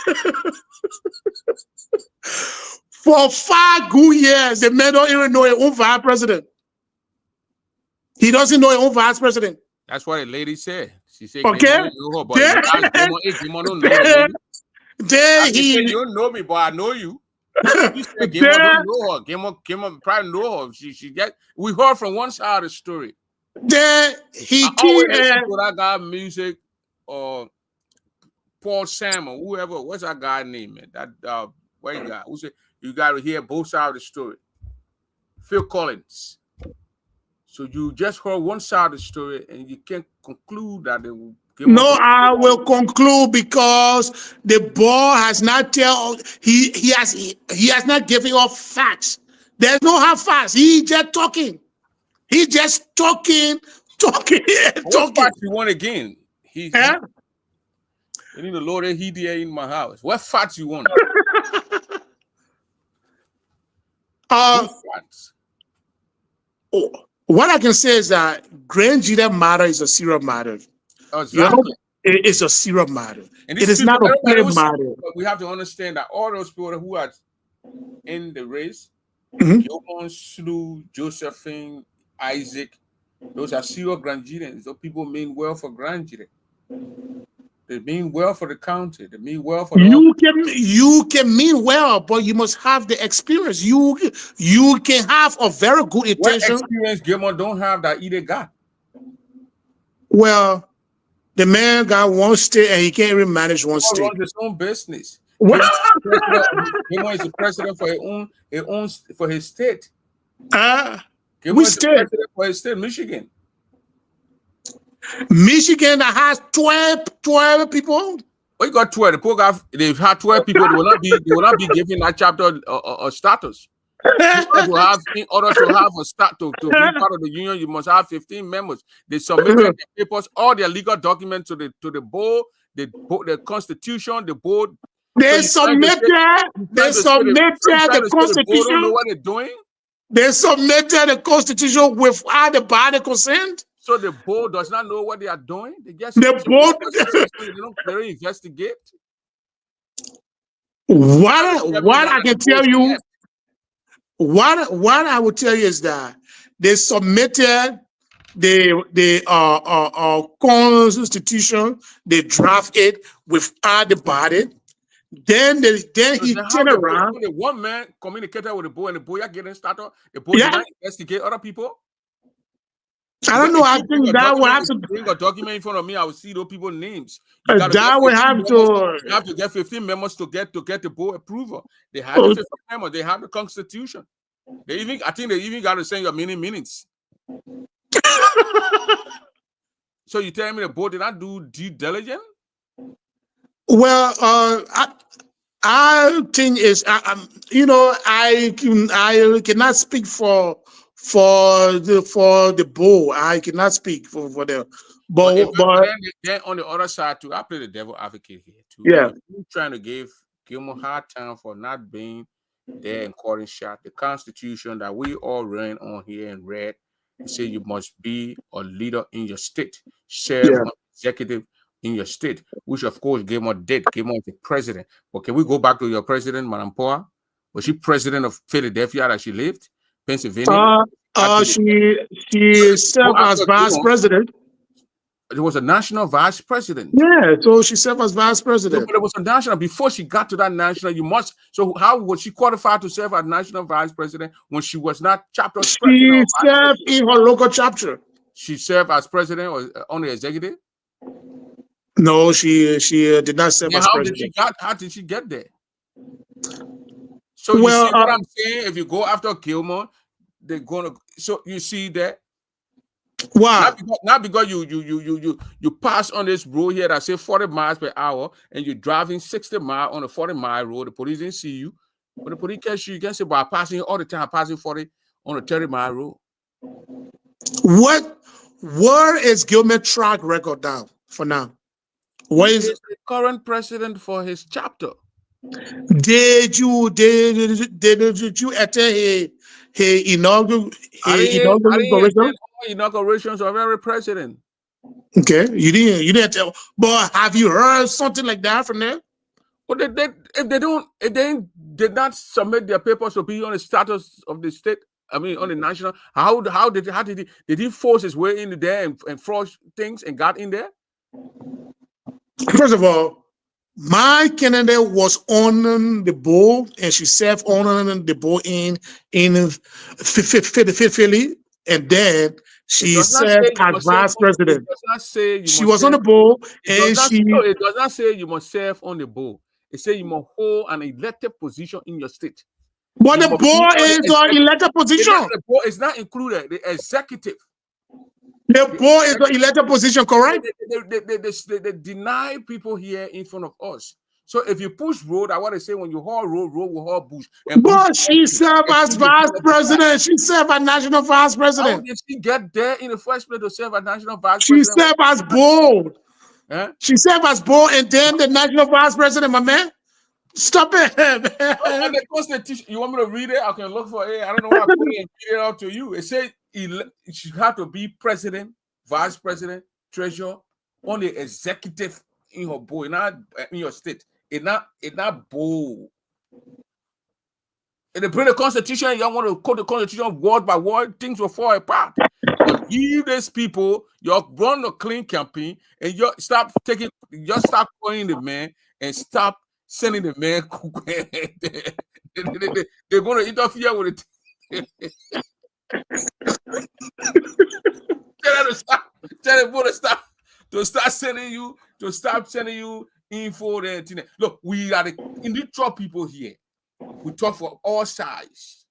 For 5 good years, the man don't even know his own vice president. He doesn't know his own vice president. That's what the lady said. She said, okay. You don't know me, but I know you. She said, don't know her. Gilman probably know her. We heard from one side of the story. That guy music or Paul Salmon, whoever, what's that guy name, man? That white guy who said you got to hear both sides of the story. Phil Collins. So you just heard one side of the story and you can't conclude that they will. No, I will conclude because the boy has not he has not given us facts. There's no hard facts. He just talking. He just talking. What facts you want again? You need the Lord he there in my house. What facts you want? What facts? What I can say is that Grangian matter is a serious matter. Exactly. It's a serious matter. And it is not a play matter. We have to understand that all those people who are in the race, Gilmon, Slew, Josephine, Isaac, those are serious Grangians. Those people mean well for Grangian. They mean well for the county. They mean well for you can mean well, but you must have the experience. You can have a very good intention. What experience Gilmon don't have that either got? Well, the man got one state and he can't even manage one state. He runs his own business. Gilmon is the president for his state. Which state? For his state, Michigan. Michigan that has 12 people. Oh, you got 12. The poor guy, they've had 12 people. They will not be given that chapter a status. In order to have a to be part of the union, you must have 15 members. They submitted their papers, all their legal documents to the board, the constitution, the board. They submitted the constitution. Don't know what they're doing. They submitted the constitution without the body consent. So the board does not know what they are doing. They just they don't investigate. What I can tell you. What I will tell you is that they submitted the constitution, they draft it without the body. Then he turned around. The one man communicated with the boy, and the boy are getting started. The boy did not investigate other people. I don't know. I think that will have to bring a document in front of me. I will see those people's names. That will have to. You have to get 15 members to get the board approval. They have the 15 members. They have the constitution. I think they even got to send your minutes. So you tell me the board did not do due diligence? Well, I think is I cannot speak for the board. I cannot speak for them. But then on the other side too, I play the devil advocate here too. Yeah, you're trying to give Gilmore hard time for not being there and calling shot. The Constitution that we all ran on here and read You say you must be a leader in your state, serve Yeah. on executive in your state, which of course Gilmore did. Gilmore is the president. But can we go back to your president, Madam Poa? Was she president of Philadelphia that she lived? Pennsylvania? She Go served as after vice Gilmore. president. There was a national vice president. Yeah, so she served as vice No, president. but it was a national. Before she got to that national, you must. So how was she qualified to serve as national vice president when she was not chapter president She or vice served president? in her local chapter. She served as president or on the executive. No, she did not serve Then as president. how did she get there? So you Well, see what I'm saying? If you go after Gilmore, they're gonna. So you see that. why? Not because you pass on this road here that say 40 miles per hour and you're driving 60 miles on a 40-mile road. The police didn't see you. When the police catch you, you can say, "But I'm passing all the time, passing 40 on a 30-mile road." Where is Gilmer track record now? For now, He is the current president for his chapter. did you attend his inaugural inauguration? Inaugurations of every president. Okay, you didn't tell. But have you heard something like that from them? But if they did not submit their papers to be on the status of the state, I mean on the national, how did he force his way into there and force things and got in there? First of all, my candidate was on the board, and she served on the board in Philly, and then she served as vice president. It does not say she was on the board, and it does not say you must serve on the board. It says you must hold an elected position in your state. But the board is an elected position. The board is not included. The executive. The board is an elected position, correct? They deny people here in front of us. So if you push road, I want to say when you haul road will haul bush. But she served as vice president. She served as national vice president. How did she get there in the first place to serve as national vice president? She served as board. Huh? She served as board and then the national vice president, my man. Stop it. And the Constitution, you want me to read it? I can look for it. I don't know why I put it and read it out to you. It says she had to be president, vice president, treasurer, on the executive in her board, not in your state. It's not bold. If they bring the Constitution, you want to quote the Constitution word by word, things will fall apart. But give these people, you run a clean campaign and you stop calling the man and stop sending the man. They're going to interfere with it. Tell them to start sending you info there. Look, we are the individual people here. We talk for all sides.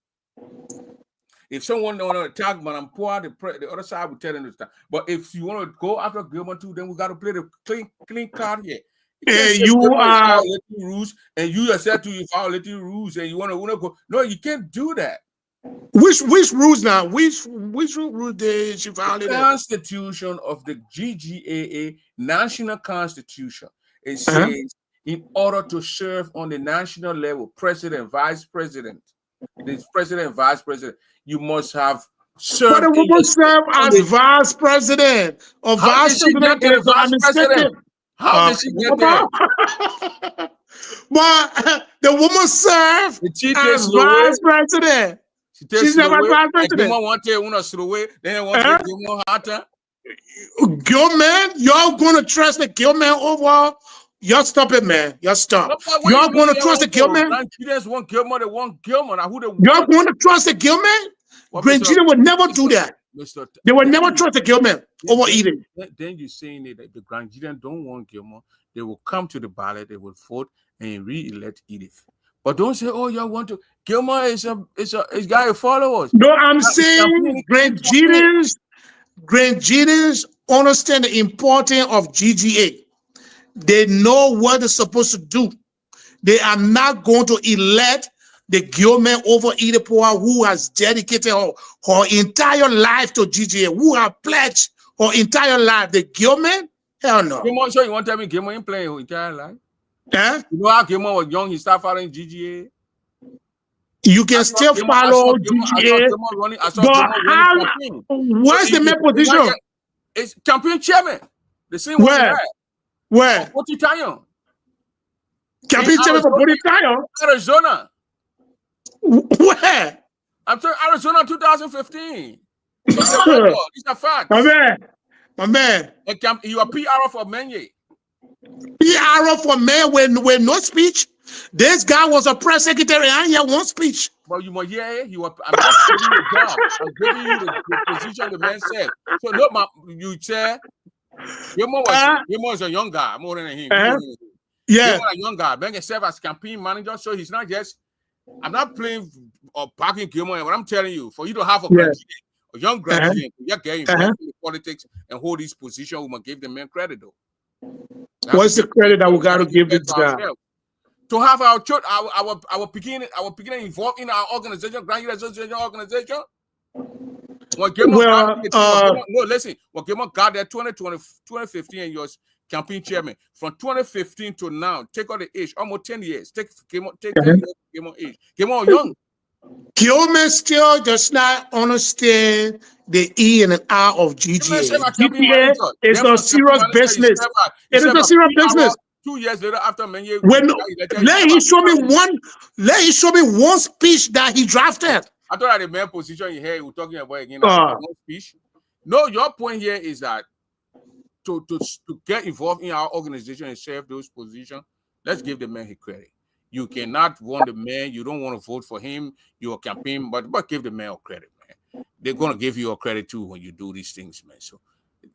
If someone don't want to attack Madam Poa, the other side will tell them to stop. But if you want to go after Gilmore too, then we got to play the clean card here. You are rules, and you yourself to violating rules, and you want to go. No, you can't do that. Which rules now? Which rule did she violate? The Constitution of the GGAA, National Constitution. It says in order to serve on the national level, president, vice president, this president, vice president, you must have served. But a woman serve as vice president or vice president. How did she get there? But the woman served as vice president. She's never vice president. Gilman, y'all gonna trust the Gilman over? Y'all stop it, man. Y'all stop. Y'all gonna trust the Gilman? Grandchildren want Gilman. They want Gilman. Y'all gonna trust the Gilman? Grandchildren would never do that. They would never trust the Gilman over Eden. Then you're saying that the grandchildren don't want Gilman. They will come to the ballot. They will vote and re-elect Edith. But don't say, "Oh, y'all want to." Gilman is got followers. No, I'm saying grandchildren understand the importance of GGA. They know what they're supposed to do. They are not going to elect the Gilman over Edith Poa, who has dedicated her entire life to GGA, who have pledged her entire life. The Gilman? Hell no. Gilman, so you want to tell me Gilman ain't playing her entire life? Huh? You know how Gilman was young, he started following GGA? You can still follow GGA. I saw But Gilmore running how? campaign. Where's the main position? It's campaign chairman. The same one you Where? had. Where? Potitayon. Campaign chairman for Potitayon? Arizona. Where? I'm talking Arizona 2015. It's a record. It's a fact. My man. You are PR for Menye. PR for man with no speech. This guy was a press secretary and he had one speech. Well, you must hear it. I'm just giving you the job. I'm giving you the position the man said. So look, you say Gilmore is a young guy, more than him. Yeah. Gilmore a young guy. Ben can serve as campaign manager, so he's not just. I'm not playing or backing Gilmore. What I'm telling you, for you to have a young graduate, you're getting involved in politics and hold this position, we must give the man credit though. What's the credit that we got to give this guy? To have our church, our beginning involved in our organization, Grand Youth Association organization. When listen. When Gilmore got there 2015 and your campaign chairman, from 2015 to now, take all the age, almost 10 years. Take 10 years, Gilmore age. Gilmore young. Gilmore still does not understand the E and an R of GGA. GGA is a serious business. It is a serious business. 2 years later, after Menye, let him show me one speech that he drafted. I thought the main position you hear, we're talking about again. One speech. No, your point here is that to get involved in our organization and serve those positions, let's give the man his credit. You cannot want the man. You don't want to vote for him. Your campaign, but give the man credit, man. They're gonna give you a credit too when you do these things, man. So,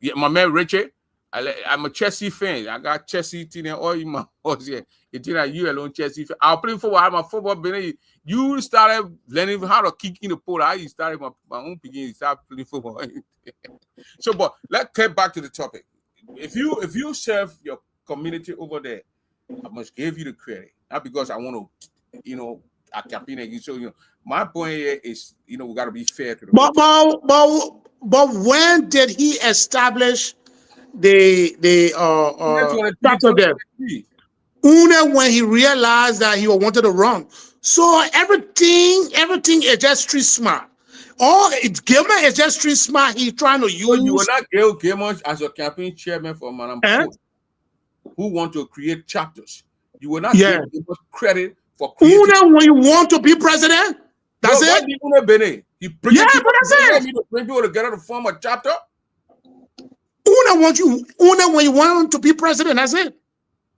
yeah, my man Richard. I'm a Chelsea fan. I got Chelsea team and all in my house here. It's like you alone Chelsea fan. I'll play football. I'm a football player. You started learning how to kick in the pole. I started my own beginning. Start playing football. So, but let's get back to the topic. If you serve your community over there, I must give you the credit. Not because I want to, I campaign against. So, my point here is, we got to be fair to the. But when did he establish the chapter there? Only when he realized that he wanted to run. So everything is just street smart. Gilmore is just street smart. He's trying to use. So you will not give Gilmore as a campaign chairman for Madam who want to create chapters. You will not give Gilmore credit for creating. Only when you want to be president. That's it. He bring people together to form a chapter. Only when you want to be president. That's it.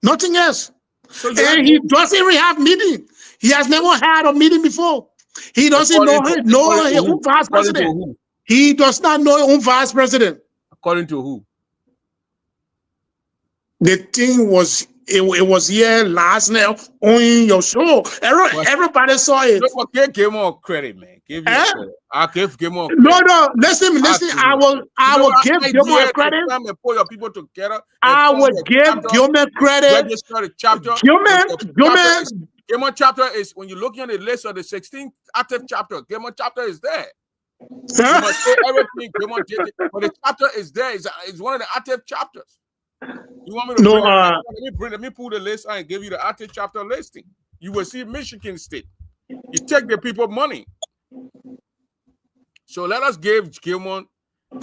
Nothing else. So and he doesn't even have meeting. He has never had a meeting before. He doesn't know his own vice president. He does not know his own vice president. According to who? The thing was, it was here last night on your show. Everybody saw it. Give Gilmore credit, man. Give you credit. I'll give Gilmore credit. No. Listen. I will give Gilmore credit. Pull your people together. I will give Gilmore credit. Gilmore chapter is, when you're looking at the list of the 16 active chapter, Gilmore chapter is there. You must say everything Gilmore did, but the chapter is there. It's one of the active chapters. You want me to let me pull the list and give you the active chapter listing. You will see Michigan State. You take the people money. So let us give Gilmore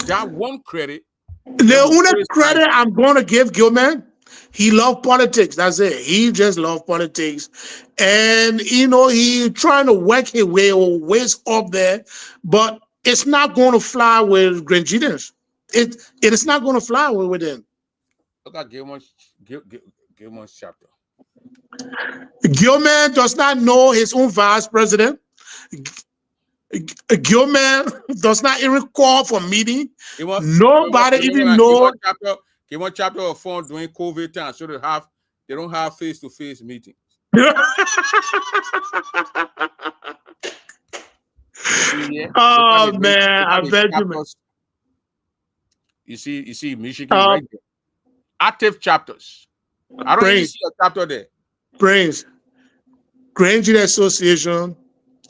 that one credit. The only credit I'm going to give Gilmore, he loved politics. That's it. He just loved politics. And, he trying to work his ways up there, but it's not going to fly with Granginas. It is not going to fly with him. Look at Gilmore's chapter. Gilmore does not know his own vice president. Gilmore does not even call for meeting. Nobody even knows. Gilmore chapter of phone during COVID time, so they don't have face-to-face meetings. Oh man, I bet you. You see Michigan right there. Active chapters. I don't even see a chapter there. Brains. Grand Youth Association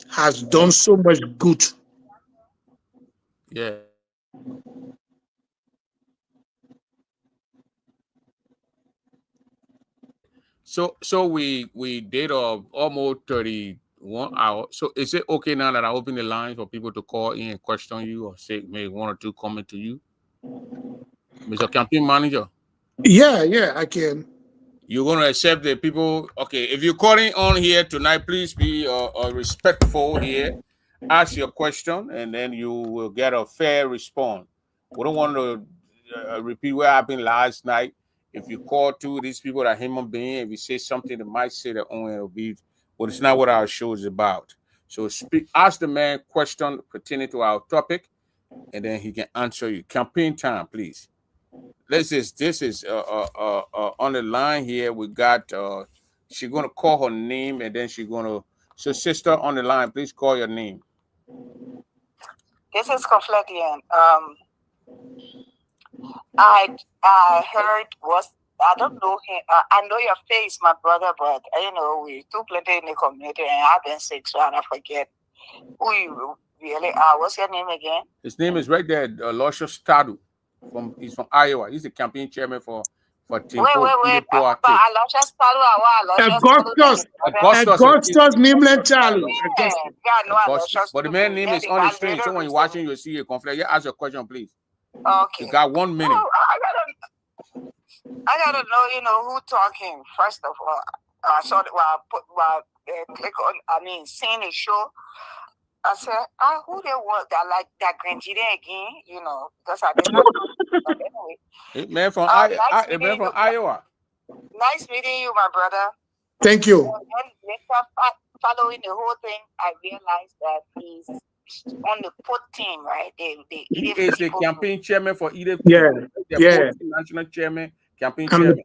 has done so much good. Yeah. So we did almost 30 1 hour. So is it okay now that I open the lines for people to call in and question you or say maybe 1 or 2 comment to you? Mr. Campaign Manager. Yeah, I can. You're going to accept the people. Okay, if you're calling on here tonight, please be respectful here. Ask your question, and then you will get a fair response. We don't want to repeat what happened last night. If you call to these people that human being, if you say something, they might say their own, it'll be, but it's not what our show is about. So ask the man question pertaining to our topic, and then he can answer you. Campaign time, please. This is on the line here. We got she's gonna call her name, and then she's gonna. So, sister on the line, please call your name. This is Confletian. I heard I don't know him. I know your face, my brother, but we too plenty in the community, and I've been sick, so I forget who you really are. What's your name again? His name is right there, Aloysius Tarlue. He's from Iowa. He's the campaign chairman for Team. Wait. Aloysius Tarlue. Augustus Nimland Tarlue. But the man's name is on the screen. So when you're watching, you'll see your conflict. Yeah, ask your question, please. Okay. You got 1 minute. I gotta know, who talking first of all. So while click on, seeing the show. I said, who they was that like that Granjide again, because I didn't know. But anyway. Man from Iowa. Nice meeting you, my brother. Thank you. And then following the whole thing, I realized that he's on the put team, right? He is the campaign chairman for Edith. Yeah. National chairman, campaign chairman.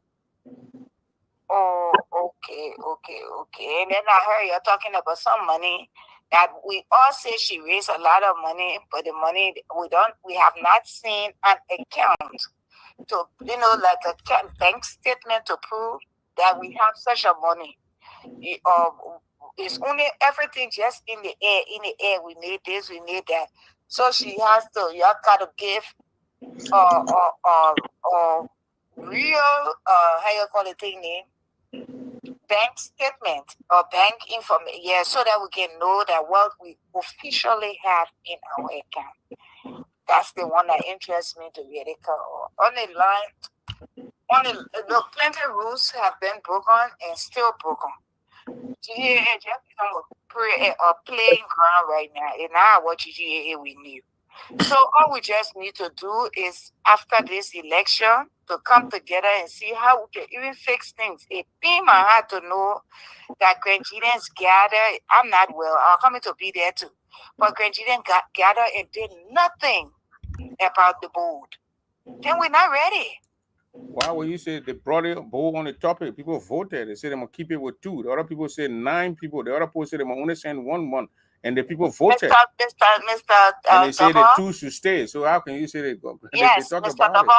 Oh, okay. And then I heard you're talking about some money that we all say she raised a lot of money, but the money we have not seen an account to, like a bank statement to prove that we have such a money. It's only everything just in the air. We need this, we need that. So y'all got to give real, how you call it thing name? Bank statement or bank information, so that we can know that what we officially have in our account. That's the one that interests me to really call. On the line, plenty of rules have been broken and still broken. GAA just become a playing ground right now, and now what GAA we need. So all we just need to do is, after this election, to come together and see how we can even fix things. It pains my heart to know that Granjidans gather. I'm not well. I'm coming to be there too. But Granjidans gather and did nothing about the board. Then we're not ready. Why would you say they brought it board on the topic? People voted. They said they're going to keep it with 2. The other people said 9 people. The other people said they're going to only send 1. And the people voted. Mr. And they say the 2 should stay. So how can you say they go? Yes, Mr. Dabo,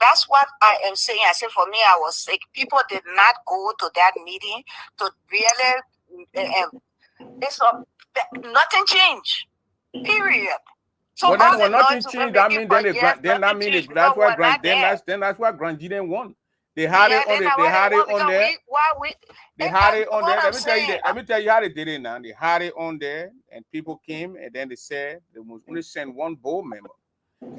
that's what I am saying. I said for me, I was sick. People did not go to that meeting to really. Nothing changed. Period. So when nothing changed, that means that's why Granjide won. They had it on there. They had it on there. Let me tell you how they did it now. They had it on there, and people came, and then they said they must only send 1 board member,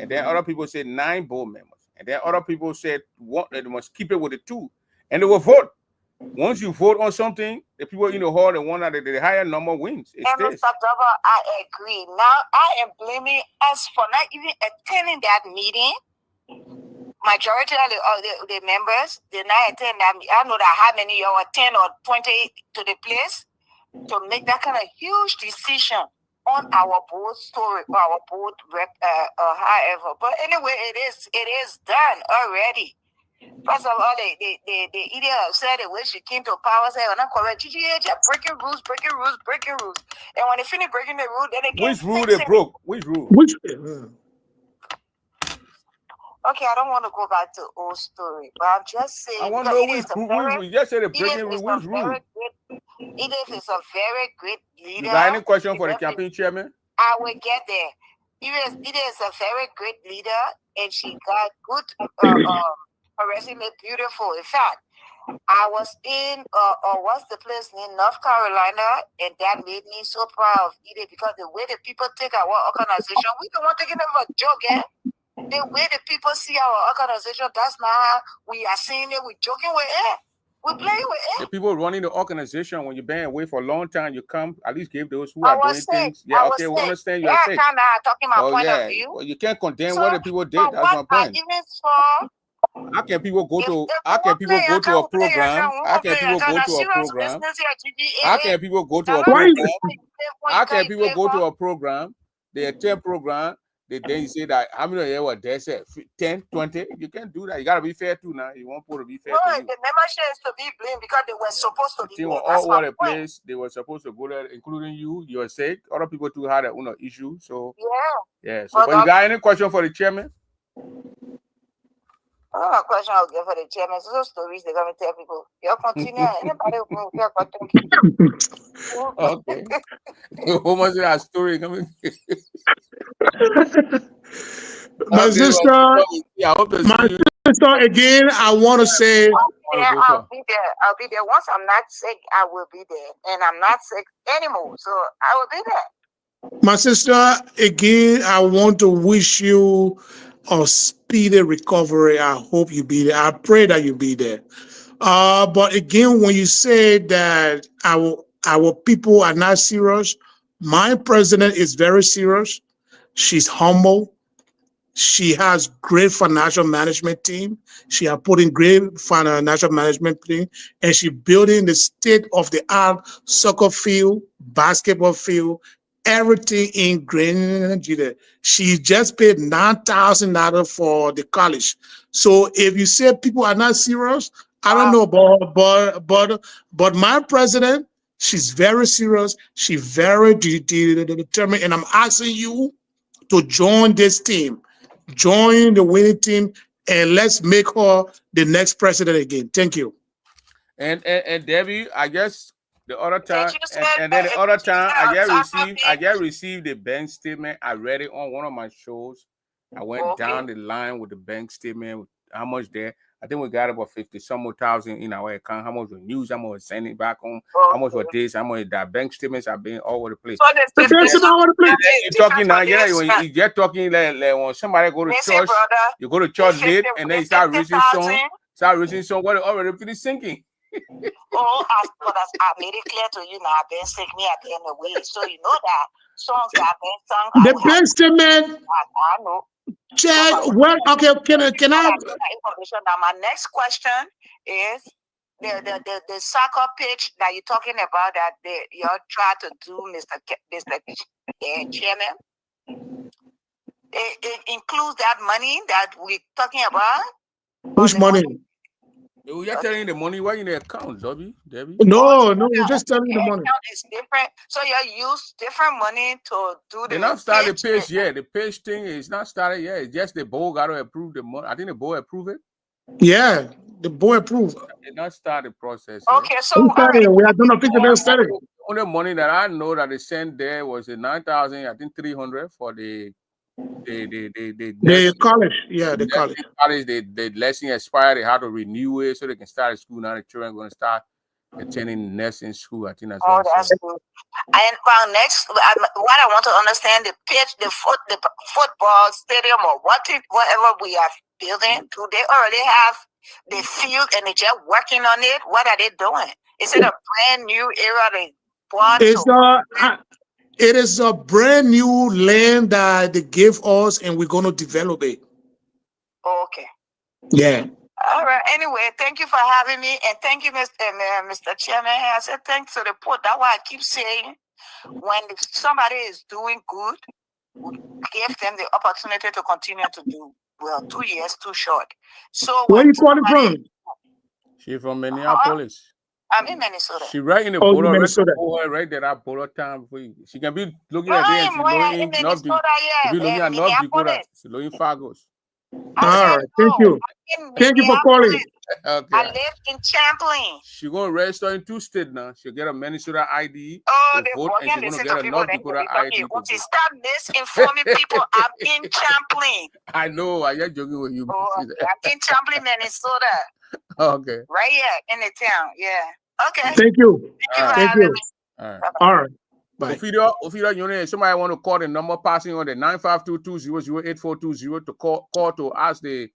and then other people said 9 board members, and then other people said they must keep it with the 2, and they will vote. Once you vote on something, the people in the hall, the one that the higher number wins. And Mr. Dover, I agree. Now I am blaming us for not even attending that meeting. Majority of the members did not attend that. I know that how many you 10 or 20 to the place to make that kind of huge decision on our board story, or our board rep, or however. But anyway, it is done already. First of all, the idiot said it when she came to power, said, "I'm correct. GGH breaking rules. And when they finish breaking the rule, then they which rule they broke? Which rule? Okay, I don't want to go back to old story, but I'm just saying. I want to know which rule. You just said the breaking rule. Which rule? Edith is a very great leader. You got any question for the campaign chairman? I will get there. Edith is a very great leader, and she got good. Her resume beautiful. In fact, I was in, or what's the place in North Carolina, and that made me so proud of it because the way the people take our organization, we don't want to give them a joke, eh? The way the people see our organization, that's not how we are seeing it. We're joking with it. We're playing with it. The people running the organization, when you've been away for a long time, you come, at least give those who I are doing was sick. things. Yeah, I was okay, we sick. understand you're sick. Kind of talking my point of view. Well, you can't condemn So, what the people did. but That's my what I point. even saw, How can people go if to they how can won't people play go your to a account, play your program? account, How won't can play your people account. go That's to a serious program? business here, GGA. How can people go to a Why program? is How can people go to a program? They attend program. Then you say that how many of you were there? Say 10, 20. You can't do that. You gotta be fair too now. You want people to be fair No, to you. the membership is to be blamed because they were supposed to be They were blamed. all That's my over the point. place. They were supposed to go there, including you. You're sick. Other people too had their own issue. So Yeah. So, but you got any question for the chairman? Oh, question I'll give for the chairman. So stories they're gonna tell people. You continue. Anybody who can continue. Okay. What was that story coming? my sister? Yeah, I hope to My see you. sister, again, I want to say, Yeah, I'll be there. I'll be there. Once I'm not sick, I will be there. And I'm not sick anymore. So I will be there. my sister, again, I want to wish you a speedy recovery. I hope you be there. I pray that you be there. But again, when you say that our people are not serious, my president is very serious. She's humble. She has great financial management team. She has put in great financial management team, and she building the state of the art soccer field, basketball field, everything in Nigeria. She just paid $9,000 for the college. So if you say people are not serious, I don't know, but my president, she's very serious. She's very determined, and I'm asking you to join this team. Join the winning team, and let's make her the next president again. Thank you. And Debbie, I guess the other time, and then the other time, I just received the bank statement. I read it on one of my shows. I went down the line with the bank statement, how much there. I think we got about 50 some more thousand in our account. How much we use, how much we send it back home, how much for this, how much that bank statements have been all over the place. So the bank all over the place. You're talking now, when you're talking like when somebody go to church, you go to church late, and then you start raising song, what already pretty sinking. I made it clear to you now. I've been sick me at the end of the week, so you know that songs have been sung. The bank statement. I know. Check. Well, okay. Can I? Information. Now, my next question is the soccer pitch that you're talking about that you're trying to do, Mr. Chairman. It includes that money that we're talking about. Which money? You're telling the money why in the account, Debbie? No, you're just telling the money. It's different. So you use different money to do They not started the page yet. The page thing is not started yet. It's just the board got to approve the money. I think the board approved it. Yeah, the board approved. They not start the process. Okay, so we are gonna fix the study. Only money that I know that they sent there was the 9,000, I think 300 for the college. Yeah, the college. The lesson expired. They had to renew it so they can start school. Now the children are going to start attending nursing school. I think that's what that's good. And next, what I want to understand, the pitch, the football stadium or whatever we are building, do they already have the field and they're just working on it? What are they doing? Is it a brand new era they bought? It is a brand new land that they gave us, and we're going to develop it. Okay. Yeah. All right. Anyway, thank you for having me, and thank you, Mr. Chairman. I said thanks to the port. That's why I keep saying, when somebody is doing good, we give them the opportunity to continue to do well. 2 years too short. So where are you calling from? She's from Minneapolis. I'm in Minnesota. She right in the border, right there, that border town. She can be looking at this. She's looking at North Dakota. She's looking at Fargos. All said right. Thank no. you. I'm in Thank you for Minneapolis. calling. Okay. I live in Champlain. She's going to register in 2 states now. She'll get a Minnesota ID Oh, to they vote, and she's going to listen get to a people North that Dakota be ID talking. to vote. Stop misinforming people. I'm in Champlain. I know. I'm just joking with you. Oh, okay. I'm in Champlain, Minnesota. Okay. Right here in the town. Yeah. Okay. Thank you. Thank you for Thank having you. me. All right. Bye-bye. All right. Bye. Ophelia Union, somebody want to call the number passing on the 952-200-8420 to call to ask the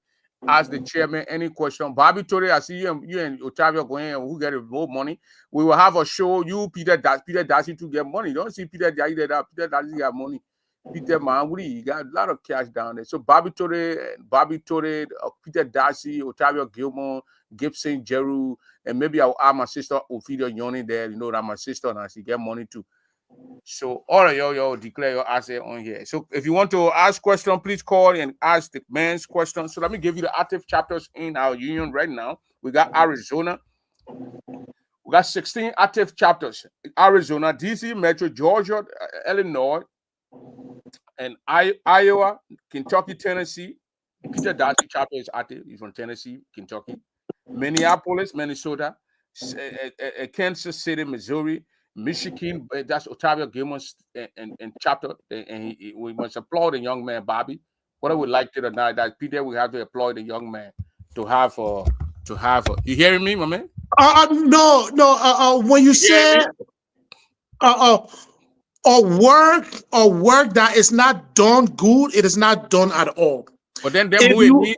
chairman any question. Bobby Torre, I see you and Otavio going and who get more money. We will have a show. You, Peter Darcy to get money. You don't see Peter Darcy that Peter Darcy got money. Peter Manguri, he got a lot of cash down there. So Bobby Torre, Peter Darcy, Otavio Gilmore, Gibson, Jeru, and maybe I'll add my sister Ophelia Union there. You know that my sister and she get money too. So all of y'all declare your asset on here. So if you want to ask question, please call and ask the man's question. So let me give you the active chapters in our union right now. We got Arizona. We got 16 active chapters. Arizona, DC, Metro, Georgia, Illinois, and Iowa, Kentucky, Tennessee. Peter Darcy chapter is active. He's from Tennessee, Kentucky. Minneapolis, Minnesota, Kansas City, Missouri, Michigan. That's Otavio Gilman's and chapter. And we must applaud the young man, Bobby. Whether we like it or not, that Peter, we have to applaud the young man to have. You hearing me, my man? No. When you say a work that is not done good, it is not done at all. But then If you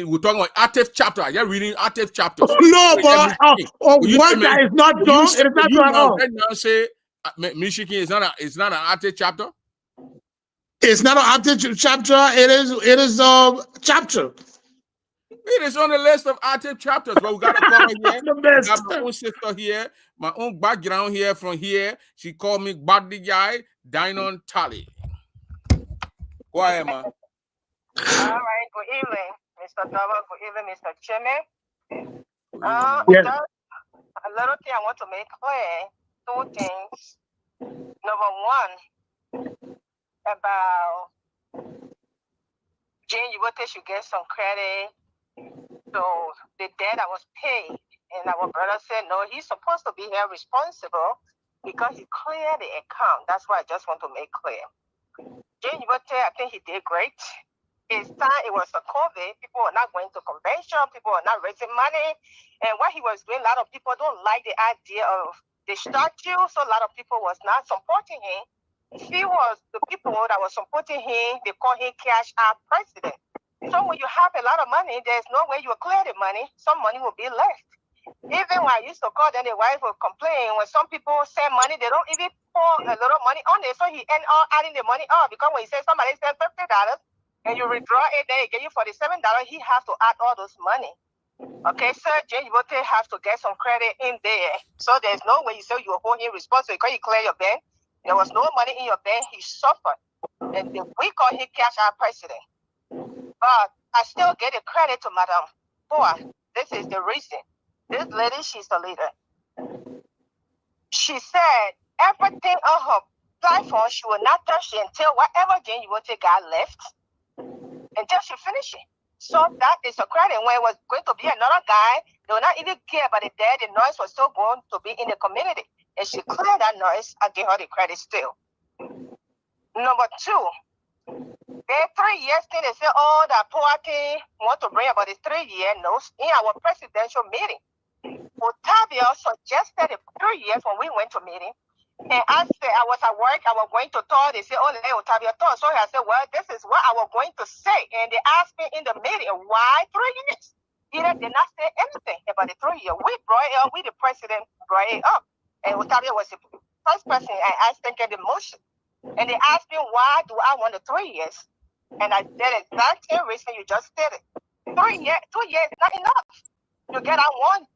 we're talking about active chapter. You're reading active chapters. no, but a Will you work say, that is not will done, it is not you done at now all. right now say Michigan is not an active chapter? It's not an active chapter. It is a chapter. It is on the list of active chapters, but we got a caller here. The We best. got my own sister here, my own background here from here. She called me Body Guy, Dinon Tally. Go ahead, man. All right. Good evening, Mr. Tava. Good evening, Mr. Chairman. Yes. Just a little thing I want to make clear. 2 things. Number one, about Jane Ubote should get some credit. So the debt that was paid, and our brother said, no, he's supposed to be held responsible because he cleared the account. That's what I just want to make clear. Jane Ubote, I think he did great. His time, it was a COVID. People were not going to convention. People were not raising money. And what he was doing, a lot of people don't like the idea of the statue. So a lot of people was not supporting him. He was the people that were supporting him. They call him cash out president. So when you have a lot of money, there's no way you will clear the money. Some money will be left. Even when I used to call, then the wife will complain when some people send money, they don't even pour a little money on it. So he end up adding the money up because when he says somebody sends $50 and you withdraw it, then he get you $47, he has to add all those money. Okay, so Jay Ubote has to get some credit in there. So there's no way you say you hold him responsible because you clear your bank. There was no money in your bank. He suffered. And we call him cash out president. But I still get a credit to Madam Boa. This is the reason. This lady, she's the leader. She said everything on her platform, she will not touch it until whatever Jane Ubote got left, until she finished it. So that is a credit. When it was going to be another guy, they will not even care about the dead. The noise was still going to be in the community. And she cleared that noise. I give her the credit still. Number two, there 3 years thing, they say, oh, that party want to bring about the 3-year notes in our presidential meeting. Otavio suggested it 3 years when we went to meeting. And I said, I was at work, I was going to talk. They said, oh, let Otavio talk. So I said, well, this is what I was going to say. And they asked me in the meeting, why 3 years? He did not say anything about the 3 years. We brought it up, we the president brought it up. And Otavio was the first person I asked to get the motion. And they asked me, why do I want the 3 years? And I said, exact same reason you just did it. 2 years is not enough. You get out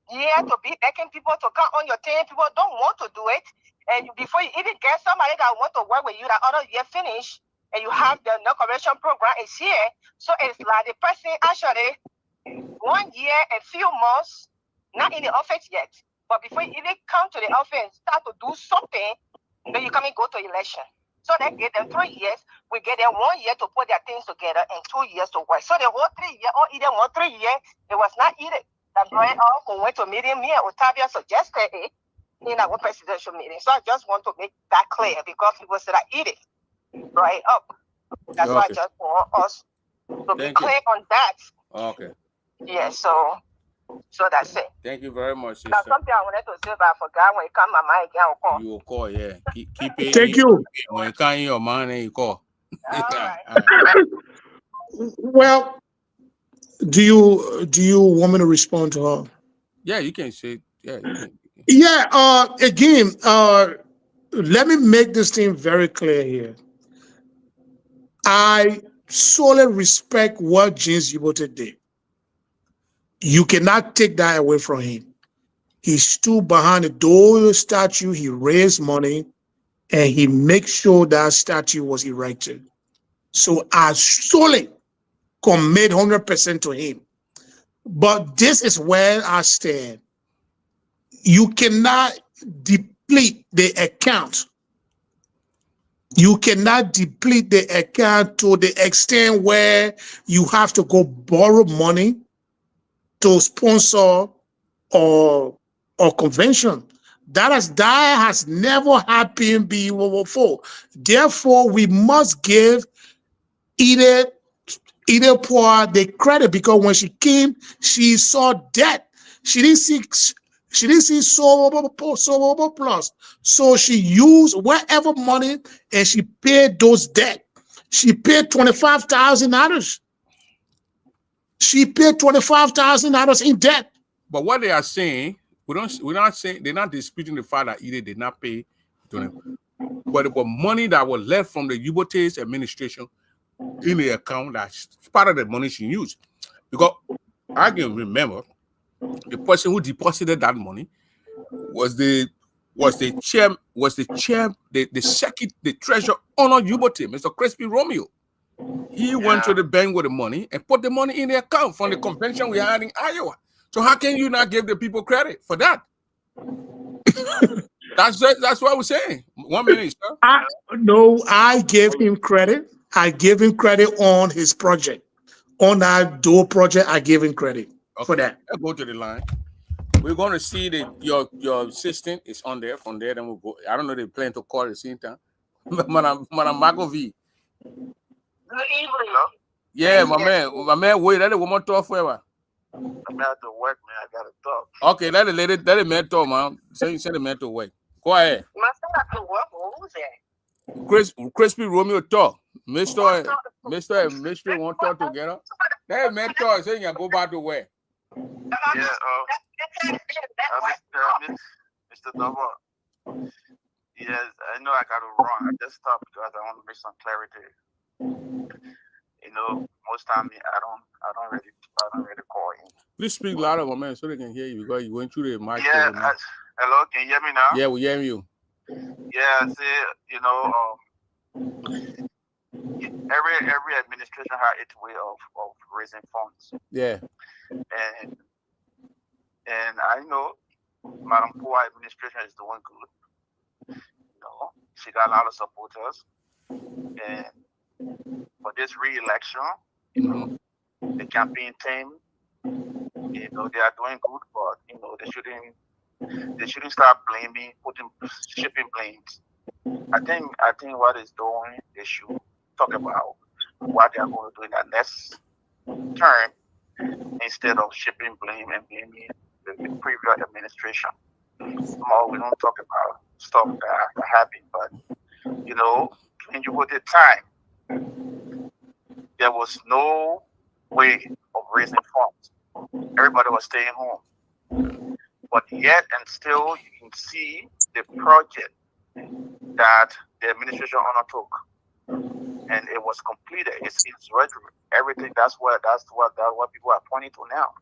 1 year to be begging people to come on your team. People don't want to do it. And before you even get somebody that want to work with you, that other year finish, and you have the no correction program is here. So it's like the person actually 1 year and few months, not in the office yet. But before you even come to the office and start to do something, then you come and go to election. So they gave them 3 years. We gave them 1 year to put their things together and 2 years to work. So the whole 3 years, or either 3 years, it was not eaten. That Brian went to meeting me and Otavia suggested it in our presidential meeting. So I just want to make that clear because it was that eat it right up. That's why I just want us to be clear on that. Okay. Yeah, so that's it. Thank you very much, sister. Now, something I wanted to say, but I forgot. When it comes to my mind again, I'll call. You will call, yeah. Keep it. Thank you. When it comes in your mind, then you call. All right. Well, do you want me to respond to her? Yeah, you can say. Yeah, you can. Yeah. Again, let me make this thing very clear here. I solely respect what James Yibote did. You cannot take that away from him. He stood behind the Doyle statue, he raised money, and he made sure that statue was erected. So I solely commit 100% to him. But this is where I stand. You cannot deplete the account. You cannot deplete the account to the extent where you have to go borrow money to sponsor or convention. That has never happened before. Therefore, we must give either poor the credit, because when she came, she saw debt. She didn't see so plus. So she used whatever money and she paid those debt. She paid $25,000. She paid $25,000 in debt. But what they are saying, we're not saying, they're not disputing the fact that either did not pay, but it was money that was left from the Yibote's administration in the account. That's part of the money she used. Because I can remember the person who deposited that money was the second treasurer honor Yibote, Mr. Crispy Romeo. He went to the bank with the money and put the money in the account from the convention we had in Iowa. So how can you not give the people credit for that? That's what I was saying. 1 minute, sir. I gave him credit. I gave him credit on his project. On that door project, I gave him credit for that. Let's go to the line. We're going to see that your assistant is on there. From there, then we'll go. I don't know if they plan to call at the same time. Madam Marco V. Good evening. Yeah, my man, wait, let the woman talk forever. I'm out to work, man. I gotta talk. Okay, let the man talk, man. Send the man to work. Go ahead. My son has to work. Who's that? Crispy Romeo talk. Mr. want to talk together. Let the man talk. Say you go back to work. Yeah, Mr. Double. Yes, I know I gotta run. I just stopped because I want to make some clarity. You know, most times I don't really call him. Please speak louder, my man, so they can hear you because you went through the mic. Yeah, hello, can you hear me now? Yeah, we hear you. Yeah, see, you know, every administration has its way of raising funds. Yeah. And I know Madam Poor administration is doing good. You know, she got a lot of supporters. And for this re-election, you know, the campaign team, you know, they are doing good, but you know, they shouldn't start shipping blames. I think what it's doing, they should talk about what they are going to do in the next term instead of shipping blame and blaming the previous administration. More we don't talk about stuff that happened, but you know, when you put the time, there was no way of raising funds. Everybody was staying home. But yet and still, you can see the project that the administration undertook. And it was completed. It's ready. Everything, that's what people are pointing to now.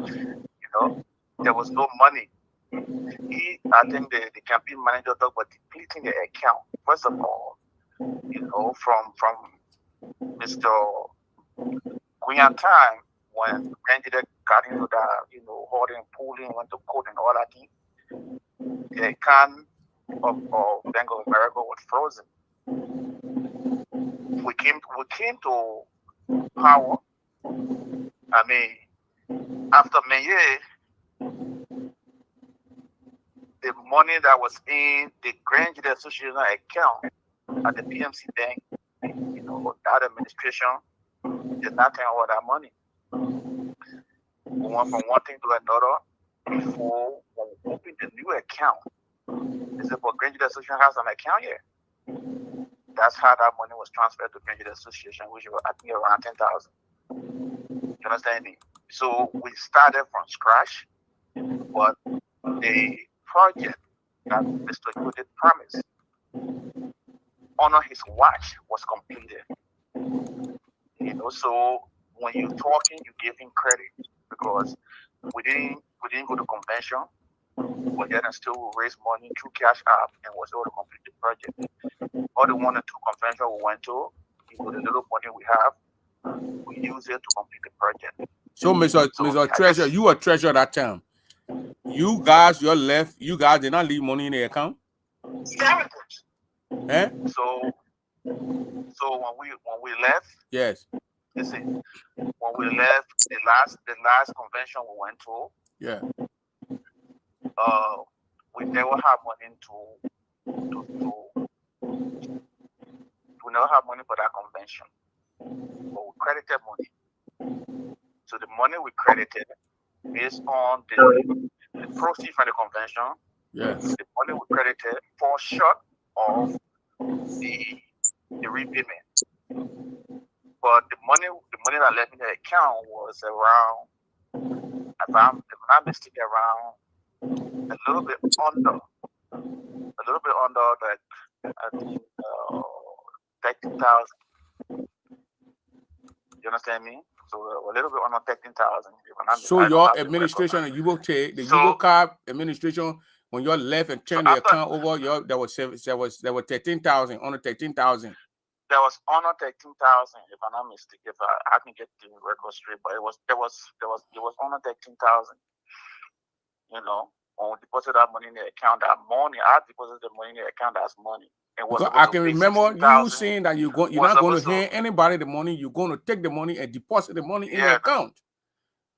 You know, there was no money. I think the campaign manager talked about depleting the account. First of all, you know, from Mr. Queen time, when Randy got into the, you know, hoarding, pooling, went to court and all that thing, the account of Bank of America was frozen. we came to power. I mean, after Maye, the money that was in the Grand Jury Association account at the PMC Bank, you know, that administration did not take all that money. We went from one thing to another before we opened the new account. They said, but Grand Jury Association has an account here. That's how that money was transferred to Grand Jury Association, which was, I think, around 10,000. You understand me? So we started from scratch, but the project that Mr. Judith promised on his watch was completed. You know, so when you're talking, you give him credit because we didn't go to convention, but yet and still raise money through Cash App and was able to complete the project. All the 1 or 2 convention we went to, you know, the little money we have, we use it to complete the project. So, Mr. Treasurer, you were treasurer that time. You guys, you did not leave money in the account? Very good. Eh? So when we left, yes. Listen, when we left the last convention we went to, yeah, we never had money we never had money for that convention, but we credited money. So the money we credited based on the proceeds from the convention, the money we credited fall short of the repayment. But the money that left in the account was around, if I'm not mistaken, around a little bit under that, I think 13,000. You understand me? So a little bit under 13,000. So your administration, the UBOCAB administration, when you left and turned the account over, there was 13,000, under 13,000. There was under 13,000, if I'm not mistaken. If I can get the record straight, but it was under 13,000. You know, when we deposited that money in the account, that money, I deposited the money in the account as money. I can remember you saying that you're not going to hand anybody the money. You're going to take the money and deposit the money in the account.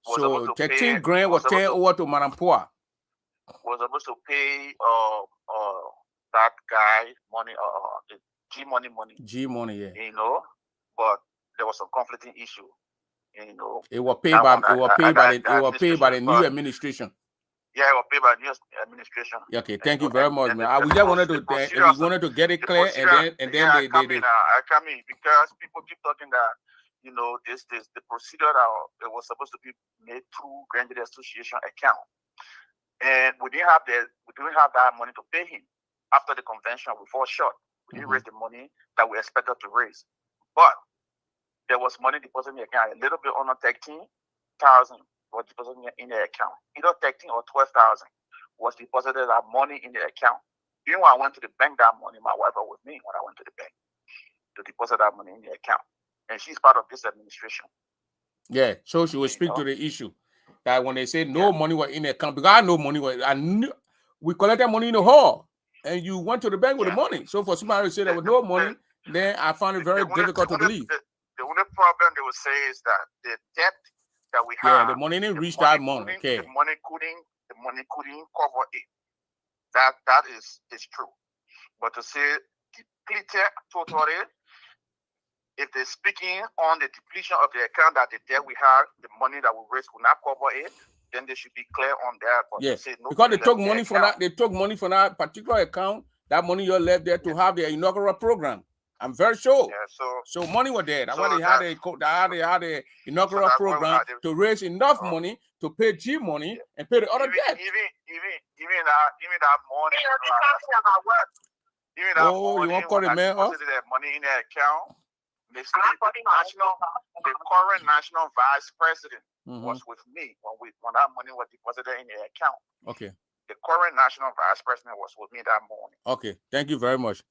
So 13 grand was turned over to Madam Poa. Was supposed to pay that guy money, the G money, yeah. You know, but there was some conflicting issue. You know, it was paid by the new administration. Yeah, it was paid by the new administration. Okay, thank you very much, man. We just wanted to get it clear, and then I come in because people keep talking that, you know, this the procedure that it was supposed to be made through Grand Jury Association account, and we didn't have that money to pay him. After the convention, we fall short. We didn't raise the money that we expected to raise, but there was money deposited in the account, a little bit under 13,000 was deposited in the account. Either 13 or 12,000 was deposited that money in the account. Even when I went to the bank that morning, my wife was with me when I went to the bank to deposit that money in the account, and she's part of this administration. Yeah, so she will speak to the issue that when they say no money was in the account, because I know money was, we collected money in the hall, and you went to the bank with the money. So for somebody to say there was no money, then I found it very difficult to believe. The only problem they would say is that the debt that we have, the money didn't reach that money. Okay, the money couldn't cover it. That is true. But to say depleted totally, if they're speaking on the depletion of the account that the debt we have, the money that we raise will not cover it, then they should be clear on that. But because they took money from that, that particular account. That money you left there to have the inaugural program. I'm very sure. Yeah, so money was there. That's why they had the inaugural program to raise enough money to pay G money and pay the other debt. Even that money. You want to call the man off? That money in the account. The current national vice president was with me when that money was deposited in the account. Okay. The current national vice president was with me that morning. Okay, thank you very much.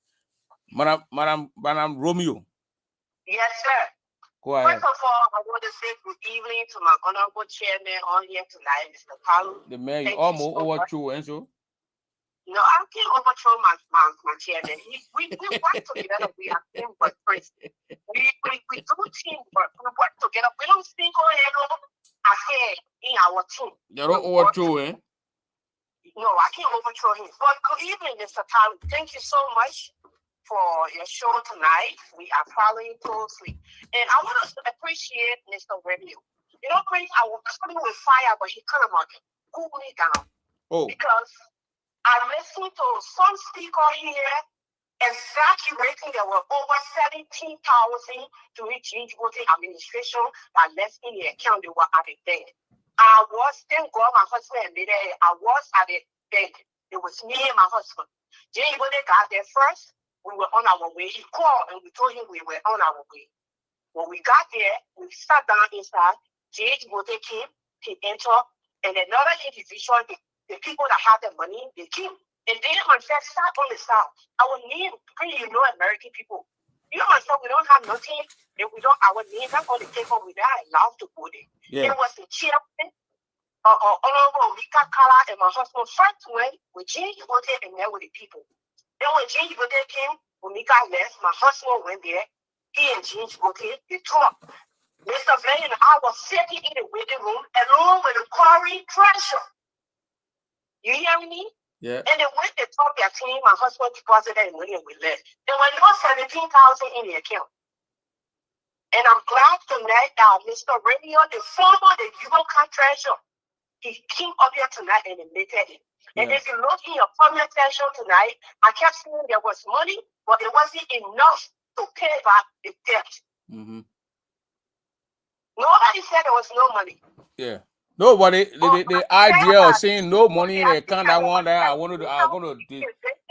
Madam Romeo. Yes, sir. Go ahead. First of all, I want to say good evening to my honorable chairman on here tonight, Mr. Tarlue. The man you almost overthrew, and so? No, I can't overthrow my chairman. We work together. We are team but first. teamwork. We work together. We don't single ahead in our team. You don't overthrow, eh? No, I can't overthrow him. But good evening, Mr. Tarlue. Thank you so much for your show tonight. We are following closely. And I want us to appreciate Mr. Radio. You know, Chris, I was coming with fire, but he kind of cool me down. Oh. Because I listened to some speaker here exaggerating there were over 17,000 to reach voting administration that left in the account they were at the dead. I was, thank God my husband admitted it, I was at the dead. It was me and my husband. Jay when they got there first, we were on our way. He called and we told him we were on our way. When we got there, we sat down inside. Jay came, he entered, and another individual, the people that had the money, they came. And then myself sat on the south. Our name, you know, American people. You know myself, we don't have nothing. If we don't, our name, that's on the table. We don't allow to go there. Yeah. It was the chairman, Honorable Rika Kala, and my husband first went with James Bote and met with the people. Then when James Bote came, when Mika left, my husband went there. He and James Bote, they talked. Mr. Blaine and I was sitting in the waiting room along with the quarry treasure. You hear me? Yeah. And then when they talked their team, my husband deposited money and we left. There were no 17,000 in the account. And I'm glad tonight that Mr. Radio, the former, the Yucca treasure, he came up here tonight and admitted it. And if you look in your comment section tonight, I kept saying there was money, but it wasn't enough to pay back the debt. Mm-hmm. Nobody said there was no money. Yeah. Nobody, the idea of saying no money in the account, that one that I wanted to,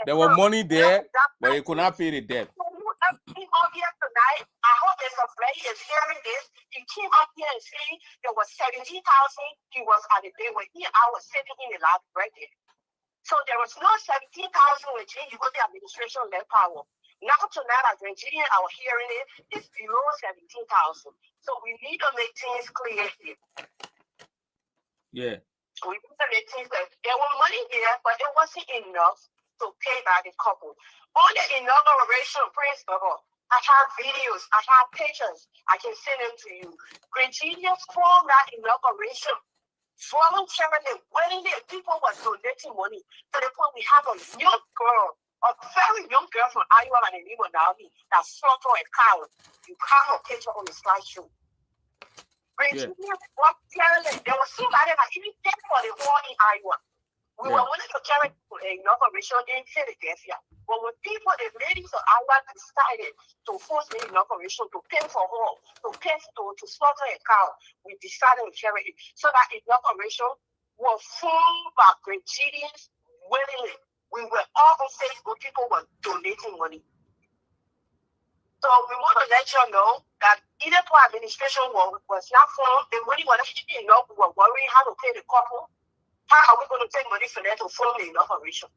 there was money there, but you could not pay the debt. He came up here tonight. I hope Mr. Flay is hearing this. He came up here and said there was 17,000. He was at the day when I was sitting in the lobby right there. So there was no 17,000 when you go to administration led power. Now tonight, as Nigerian, our hearing is below 17,000. So we need to make things clear here. Yeah. We need to make things clear. There was money there, but it wasn't enough to pay back the couple. On the inauguration, praise the Lord, I have videos, I have pictures, I can send them to you. Gregenius formed that inauguration. Voluntarily, willingly, people were donating money to the point we have a young girl, a very young girl from Iowa and Nemo Naomi that slaughtered a cow. You have a picture on the slideshow. Gregenius voluntarily, there was somebody that even dead for the war in Iowa. We were willing to carry an inauguration in Philadelphia. But when people, the ladies of Iowa decided to force the inauguration, to pay for all, to slaughter a cow, we decided to carry it. So that inauguration was formed by Gregenius willingly. We were all on Facebook, people were donating money. So we want to let you know that either for administration was not formed, the money was not enough, we were worrying how to pay the couple. How are we going to take money for that to form the inauguration?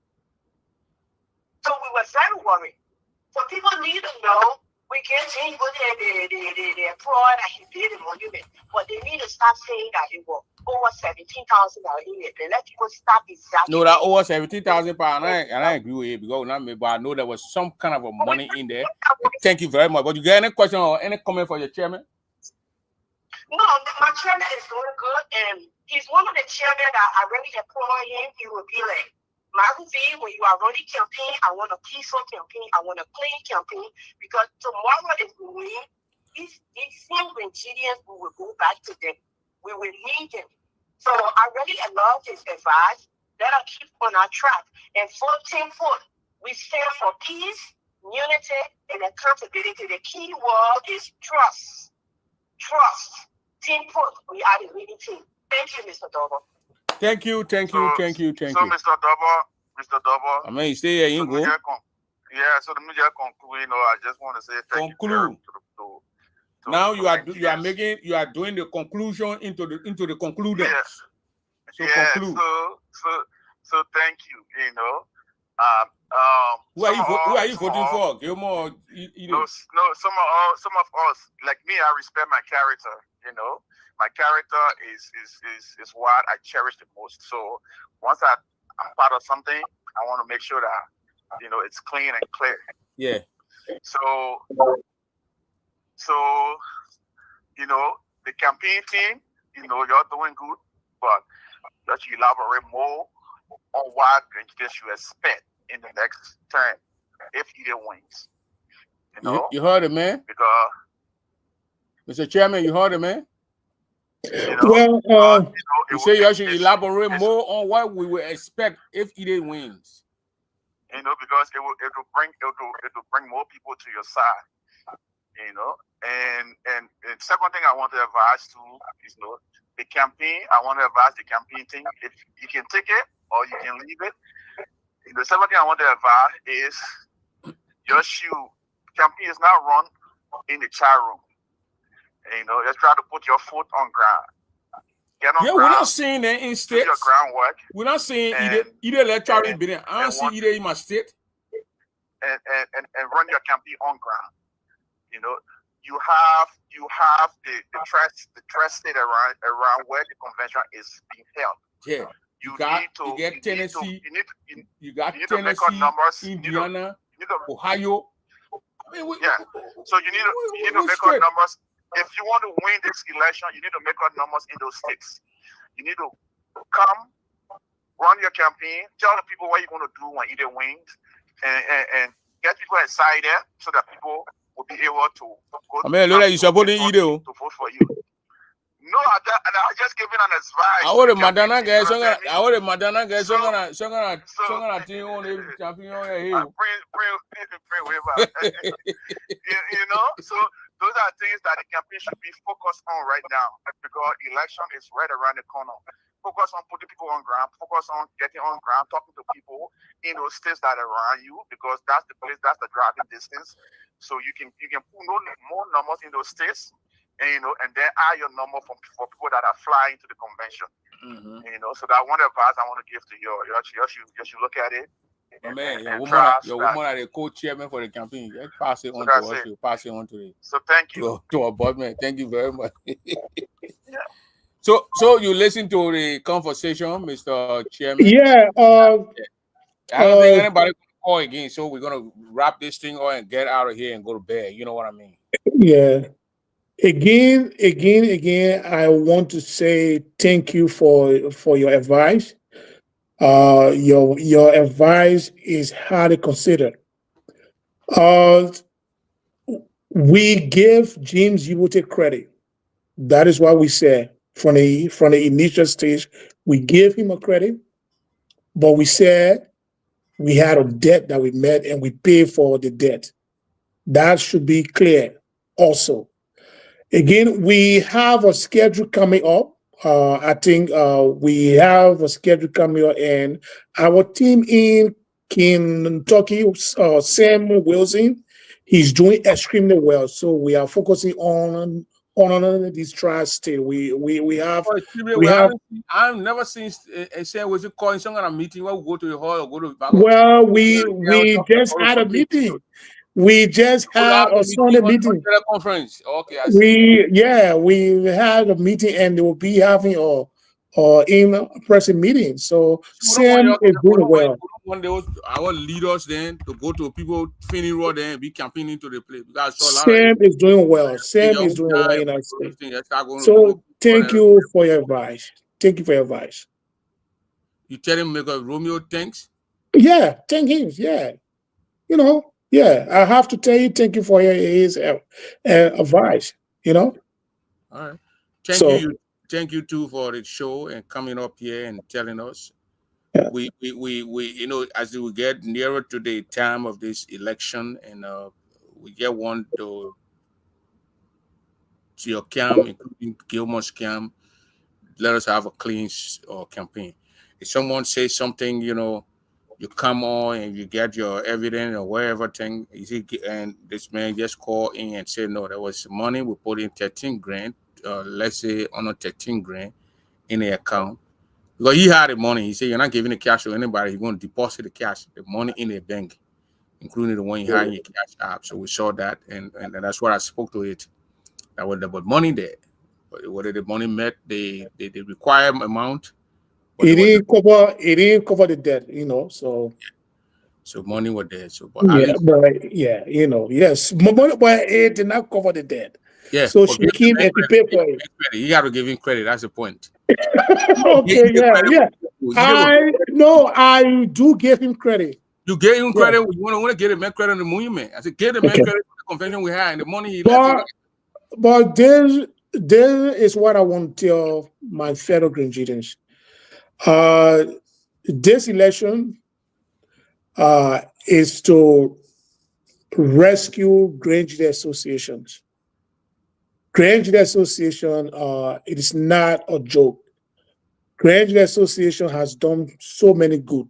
So we were very worried. So people need to know we can't change what the fraud that he did in Monument, but they need to stop saying that it was over 17,000 in it. They let people stop exactly. No, that over 17,000 pounds, and I agree with you because not me, but I know there was some kind of a money in there. Thank you very much. But you got any question or any comment for your chairman? No, my chairman is doing good, and he's one of the chairmen that I really applaud him. He will be like, Michael V, when you are running campaign, I want a peaceful campaign, I want a clean campaign, because tomorrow is the win. These same Nigerians, we will go back to them. We will need them. So I really love his advice. Let us keep on our track. And 14 foot, we stand for peace, unity, and accountability. The key word is trust. Trust. Team put, we are the winning team. Thank you, Mr. Dobo. Thank you. So, Mr. Dobo. I mean, stay here, you go. So the media conclude. I just want to say thank you to now you are doing the conclusion into the concludence. Yes. Conclude. So thank you. Who are you voting for? Gilmore? No, some of us, like me, I respect my character. My character is what I cherish the most. So once I'm part of something, I want to make sure that it's clean and clear. Yeah. So So, you know, the campaign team, you know, you're doing good, but just elaborate more on what you should expect in the next term if either wins. You know, You heard it, man. because Mr. Chairman, you heard it, man. you know, Well, You say you should elaborate more on what we will expect if either wins. You know, because it will bring more people to your side. You know, and second thing I want to advise to is, you know, the campaign. I want to advise the campaign team, if you can take it or you can leave it. The second thing I want to advise is your campaign is not run in the chat room. You know, just try to put your foot on ground. Get on ground. We're not seeing that in states. Do your groundwork. We're not seeing either electoral bidding. I don't see either in my state. And run your campaign on ground. You know, you have the trust state around where the convention is being held. Yeah. You got Tennessee. You got Tennessee, Indiana, Ohio. I mean, so you need to make up numbers. If you want to win this election, you need to make up numbers in those states. You need to come, run your campaign, tell the people what you're going to do when either wins, and get people excited so that people will be able to go. I mean, look like you supporting either to vote for you. No, I just giving an advice. I would have Madonna guys. I would have Madonna guys. So gonna think on the champion here. Bring waiver. You know, so those are things that the campaign should be focused on right now, because election is right around the corner. Focus on putting people on ground. Focus on getting on ground, talking to people in those states that are around you, because that's the place, that's the driving distance. So you can put more numbers in those states. And, you know, and then add your number for people that are flying to the convention. Mm-hmm. You know, so that one advice I want to give to you. You should look at it. Man, your woman are the co-chairman for the campaign. Let's pass it on to us. You pass it on to the. So thank you to our board, man. Thank you very much. Yeah. So you listen to the conversation, Mr. Chairman. Yeah. I don't think anybody will call again. So we're gonna wrap this thing up and get out of here and go to bed. You know what I mean? Yeah. Again, I want to say thank you for your advice. Your advice is highly considered. We give James Yiwote credit. That is why we said from the initial stage, we gave him a credit, but we said we had a debt that we met and we paid for the debt. That should be clear also. Again, we have a schedule coming up. I think we have a schedule coming up, and our team in Kentucky, Sam Wilson, he's doing extremely well. So we are focusing on this tri-state. We have. I've never seen Sam Wilson calling some kind of meeting where we go to the hall or go to. Well, we just had a meeting. We just had a Sunday meeting. Conference. Okay, I see. We had a meeting, and they will be having a in-person meeting. So Sam is doing well. Our leaders then to go to people Finney Road and be campaigning to the place. Sam is doing well. Sam is doing well in our state. So thank you for your advice. Thank you for your advice. You tell him make a Romeo thanks? Yeah, thank him. Yeah, you know. Yeah, I have to tell you, thank you for his advice, you know. All right. Thank you too for the show and coming up here and telling us. Yeah. We you know, as we get nearer to the time of this election, and we get one to your camp, including Gilmore's camp, let us have a clean campaign. If someone says something, you know, you come on and you get your evidence or whatever thing, and this man just call in and say, no, there was money, we put in 13 grand, let's say on 13 grand in the account. Because he had the money. He said, you're not giving the cash to anybody. You're going to deposit the money in the bank, including the one you had in your cash app. So we saw that, and that's what I spoke to it. That was about money there. But whether the money met the required amount, it didn't cover the debt, you know. So So money was there. So, but at Yeah, least, but yeah, yes, but it did not cover the debt. yeah. So But she give the came man and to credit. pay Give for the it. man credit. You got to give him credit. That's the point. Okay, He the yeah, credit. yeah. I do give him credit. You gave him Yeah, credit. You want to give the man credit on the monument. I said, give the man okay. credit for the convention we had and the money he left. But there is what I want to tell my fellow Grenadians. This election is to rescue Grenadian associations. Grenadian Association, it is not a joke. Grenadian Association has done so many good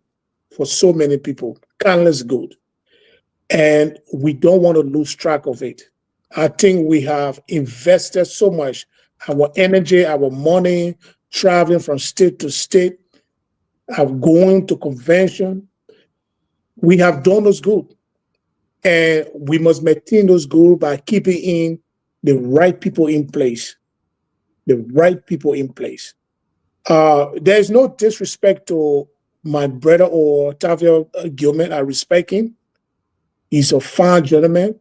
for so many people, countless good. And we don't want to lose track of it. I think we have invested so much, our energy, our money, traveling from state to state, going to convention. We have done those good. And we must maintain those goals by keeping in the right people in place. The right people in place. There is no disrespect to my brother or Tavia Gilman. I respect him. He's a fine gentleman,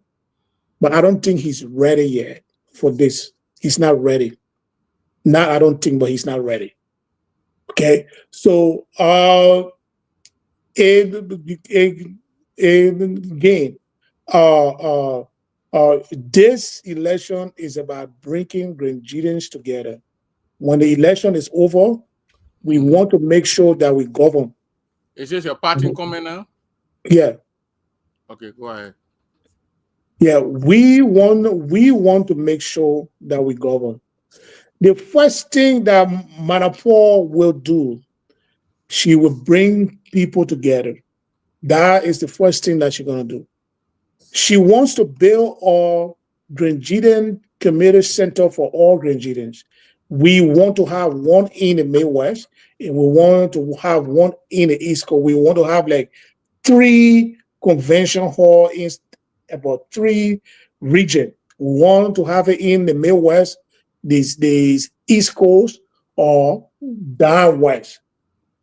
but I don't think he's ready yet for this. He's not ready. Not, I don't think, but he's not ready. Okay. So, again, uh, uh, this election is about bringing Grenadians together. When the election is over, we want to make sure that we govern. Is this your parting comment now? Yeah. Okay, go ahead. Yeah, we want to make sure that we govern. The first thing that Manapur will do, she will bring people together. That is the first thing that she's gonna do. She wants to build a Grenadian community center for all Grenadians. We want to have one in the Midwest, and we want to have one in the East Coast. We want to have like 3 convention hall in about 3 region. We want to have it in the Midwest, this East Coast, or down west.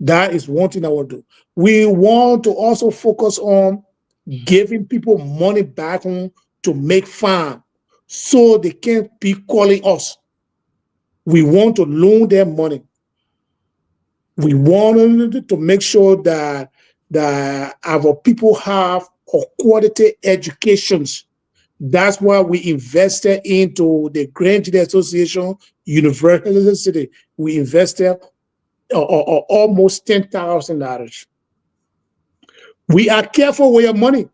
That is one thing I want to do. We want to also focus on giving people money back home to make farm so they can't be calling us. We want to loan them money. We want to make sure that our people have a quality educations. That's why we invested into the Grenadian Association University. We invested almost $10,000. We are careful with your money.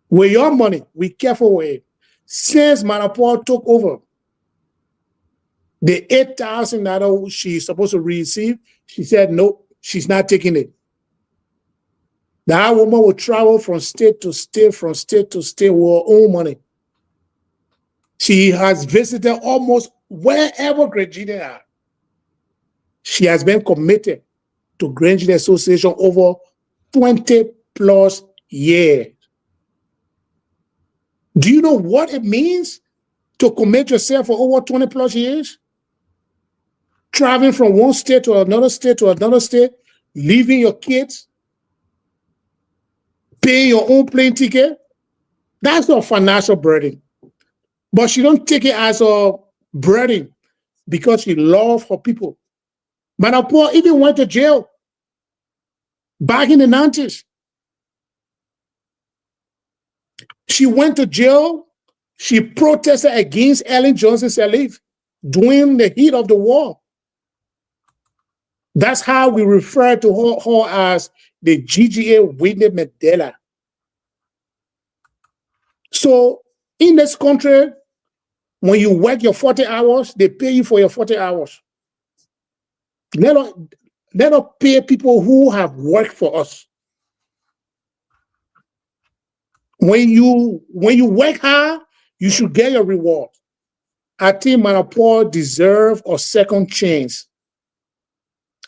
With your money, we careful with it. Since Manapur took over, the $8,000 she's supposed to receive, she said no, she's not taking it. That woman will travel from state to state, from state to state with her own money. She has visited almost wherever Grenadians are. She has been committed to Grenadian Association over 20 plus years. Do you know what it means to commit yourself for over 20 plus years? Traveling from one state to another state to another state, leaving your kids, paying your own plane ticket. That's a financial burden. But she don't take it as a burden because she loves her people. Manapur even went to jail back in the 90s. She went to jail. She protested against Ellen Johnson's relief during the heat of the war. That's how we refer to her as the GGA Whitney Mandela. So in this country, when you work your 40 hours, they pay you for your 40 hours. Let us pay people who have worked for us. When you work hard, you should get your reward. I think Manapur deserve a second chance.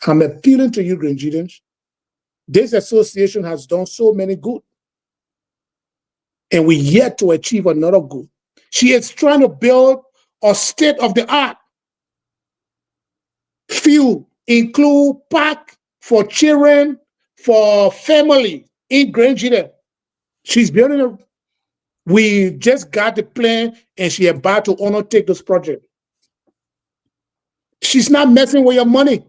I'm appealing to you, Grenadians. This association has done so many good, and we yet to achieve another good. She is trying to build a state-of-the-art field, include park for children, for family in Grand Gita. She's building a. We just got the plan, and she about to undertake this project. She's not messing with your money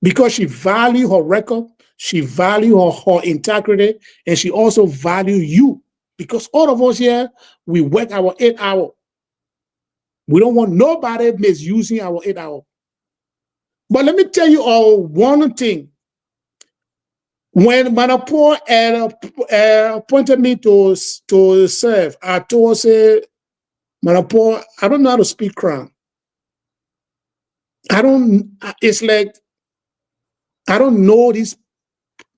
because she value her record, she value her integrity, and she also value you. Because all of us here, we work our 8 hours. We don't want nobody misusing our 8 hours. But let me tell you all one thing. When Manapur appointed me to serve, I told her, Manapur, I don't know how to speak Crown. It's like, I don't know these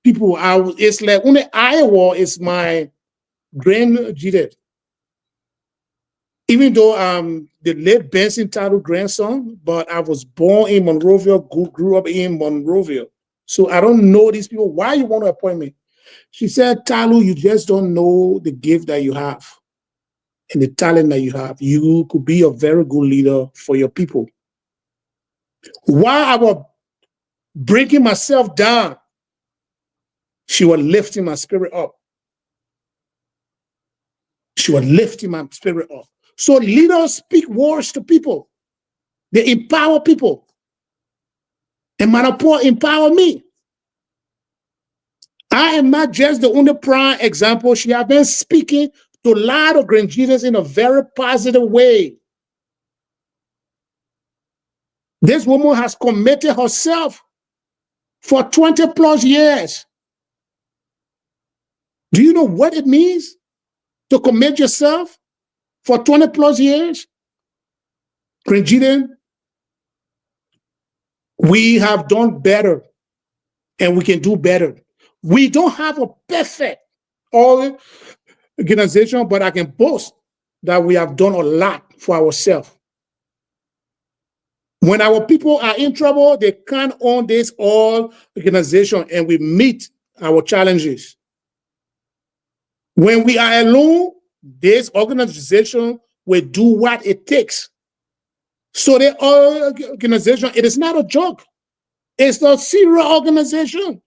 people. It's like only Iowa is my grandjided. Even though I'm the late Benson Tarlue grandson, but I was born in Monrovia, grew up in Monrovia. So I don't know these people. Why you want to appoint me? She said, Tarlue, you just don't know the gift that you have and the talent that you have. You could be a very good leader for your people. While I was breaking myself down, she was lifting my spirit up. She was lifting my spirit up. So leaders speak words to people. They empower people. And Manapur empower me. I am not just the only prime example. She has been speaking to a lot of Granditas in a very positive way. This woman has committed herself for 20 plus years. Do you know what it means to commit yourself for 20 plus years? Granditan, we have done better and we can do better. We don't have a perfect organization, but I can boast that we have done a lot for ourselves. When our people are in trouble, they count on this all organization and we meet our challenges. When we are alone, this organization will do what it takes. So the organization, it is not a joke. It's a serious organization.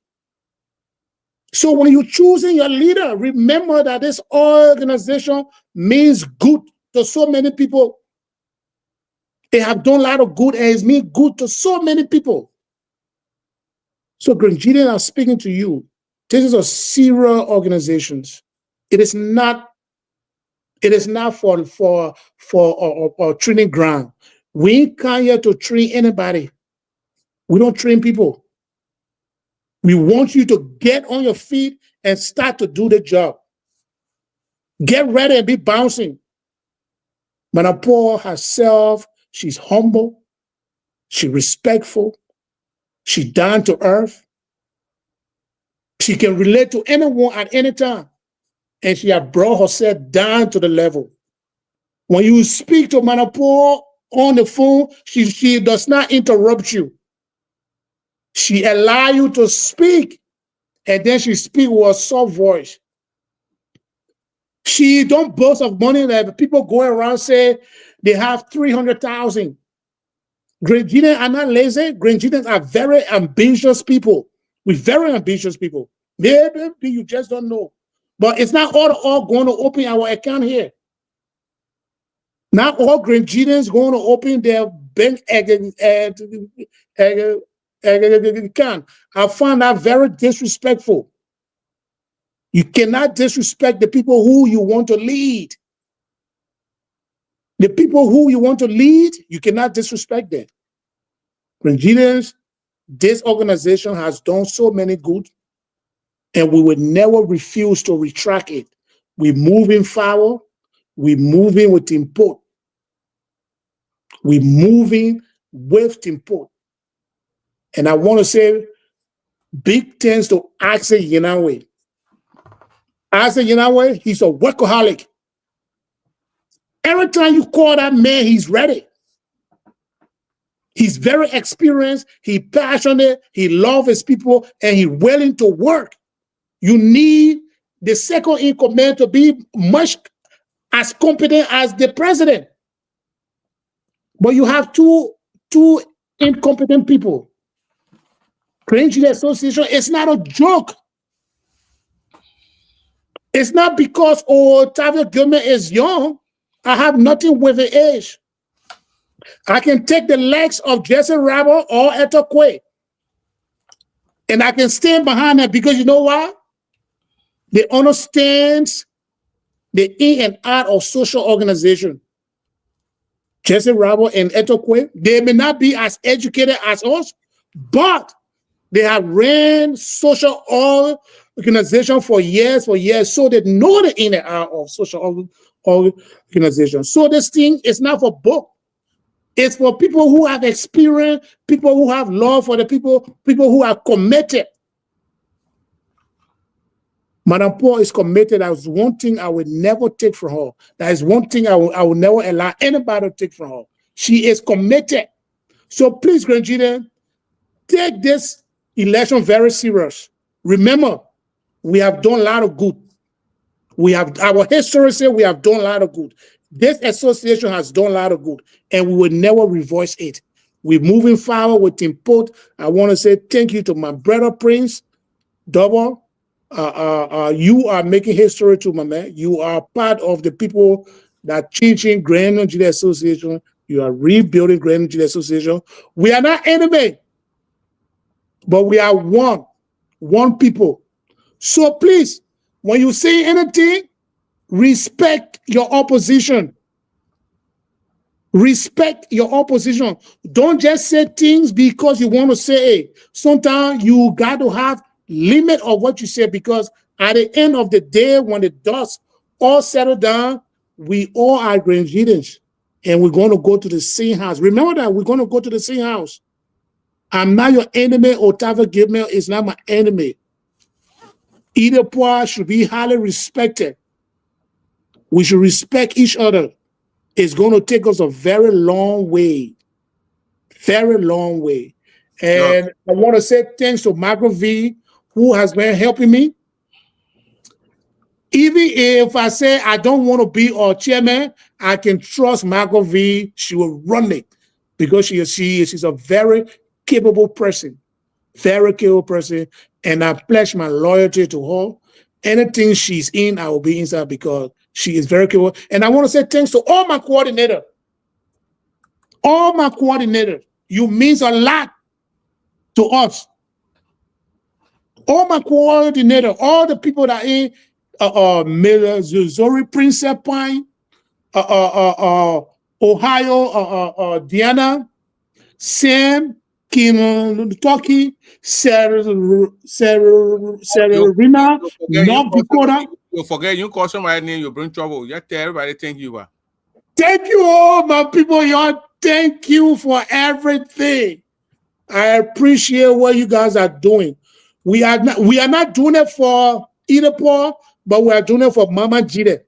So when you're choosing your leader, remember that this organization means good to so many people. They have done a lot of good and it means good to so many people. So Granditan, I'm speaking to you. This is a serious organization. It is not for a training ground. We come here to train anybody. We don't train people. We want you to get on your feet and start to do the job. Get ready and be bouncing. Manapur herself, she's humble, she's respectful, she's down to earth. She can relate to anyone at any time. And she has brought herself down to the level. When you speak to Manapur on the phone, she does not interrupt you. She allows you to speak, and then she speaks with a soft voice. She don't boast of money that people going around say they have 300,000. Granditas are not lazy. Granditas are very ambitious people. We're very ambitious people. Maybe you just don't know. But it's not all going to open our account here. Not all Granditas going to open their bank account. I find that very disrespectful. You cannot disrespect the people who you want to lead. The people who you want to lead, you cannot disrespect them. Granditas, this organization has done so many good, and we would never refuse to retract it. We're moving forward. We're moving with input. We're moving with input. And I want to say big thanks to Isaac Yanawe. Isaac Yanawe, he's a workaholic. Every time you call that man, he's ready. He's very experienced, he's passionate, he loves his people, and he's willing to work. You need the second in command to be much as competent as the president. But you have two incompetent people. Grand Jury Association is not a joke. It's not because Octavio Gilman is young. I have nothing with the age. I can take the legs of Jesse Rabel or Etokwe, and I can stand behind that because you know why? They understand the in and out of social organization. Jesse Rabel and Etokwe, they may not be as educated as us, but they have ran social organization for years, so they know the in and out of social organization. So this thing is not for book. It's for people who have experience, people who have love for the people who are committed. Madam Paul is committed. That is one thing I would never take from her. That is one thing I will never allow anybody to take from her. She is committed. So please, Granjita, take this election very serious. Remember, we have done a lot of good. We have our history say we have done a lot of good. This association has done a lot of good, and we will never reverse it. We're moving forward with input. I want to say thank you to my brother Prince Double. You are making history too, my man. You are part of the people that changing Grand Nigeria Association. You are rebuilding Grand Nigeria Association. We are not enemy, but we are one people. So please, when you say anything, respect your opposition. Respect your opposition. Don't just say things because you want to say it. Sometimes you got to have limit of what you say, because at the end of the day, when the dust all settle down, we all are Granjitans, and we're going to go to the same house. Remember that we're going to go to the same house. I'm not your enemy. Otava Gilman is not my enemy. Either part should be highly respected. We should respect each other. It's going to take us a very long way. Very long way. And I want to say thanks to Margaret V, who has been helping me. Even if I say I don't want to be our chairman, I can trust Margaret V. She will run it because she's a very capable person. Very capable person. And I pledge my loyalty to her. Anything she's in, I will be inside because she is very capable. And I want to say thanks to all my coordinators. All my coordinators. You means a lot to us. All my coordinators, all the people that in Missouri, Princess Pine, Ohio, Diana, Sam, Kentucky, Sarah Rina, North Dakota. You forget, you call somebody name, you bring trouble. You tell everybody thank you. Thank you all, my people. Y'all, thank you for everything. I appreciate what you guys are doing. We are not doing it for either Paul, but we are doing it for Mama Jide.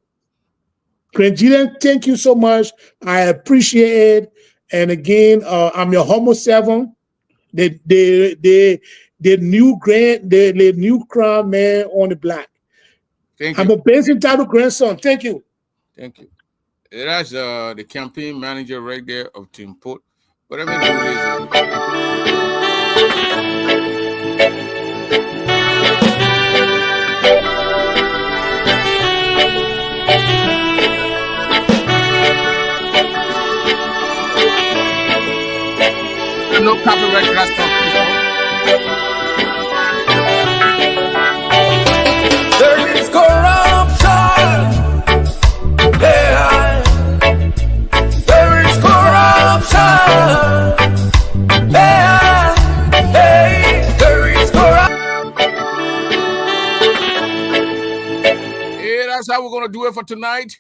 Jide, thank you so much. I appreciate it. And again, I'm your Homo 7. The new crown man on the block. Thank you. I'm a basic title grandson. Thank you. Thank you. That's the campaign manager right there of Team Port. But let me do this. No copyright class talk. There is corruption. Yeah. There is corruption. Yeah. Hey. There is corruption. Yeah, that's how we're gonna do it for tonight.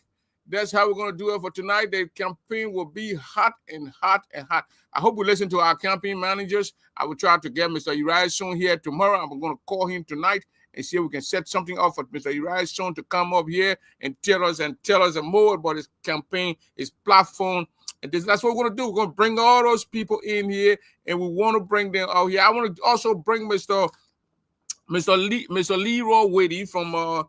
That's how we're going to do it for tonight. The campaign will be hot and hot and hot. I hope we listen to our campaign managers. I will try to get Mr. Uriah Soon here tomorrow. I'm going to call him tonight and see if we can set something up for Mr. Uriah Soon to come up here and tell us more about his campaign, his platform. And that's what we're going to do. We're going to bring all those people in here, and we want to bring them out here. I want to also bring Mr. Leroy Wadey from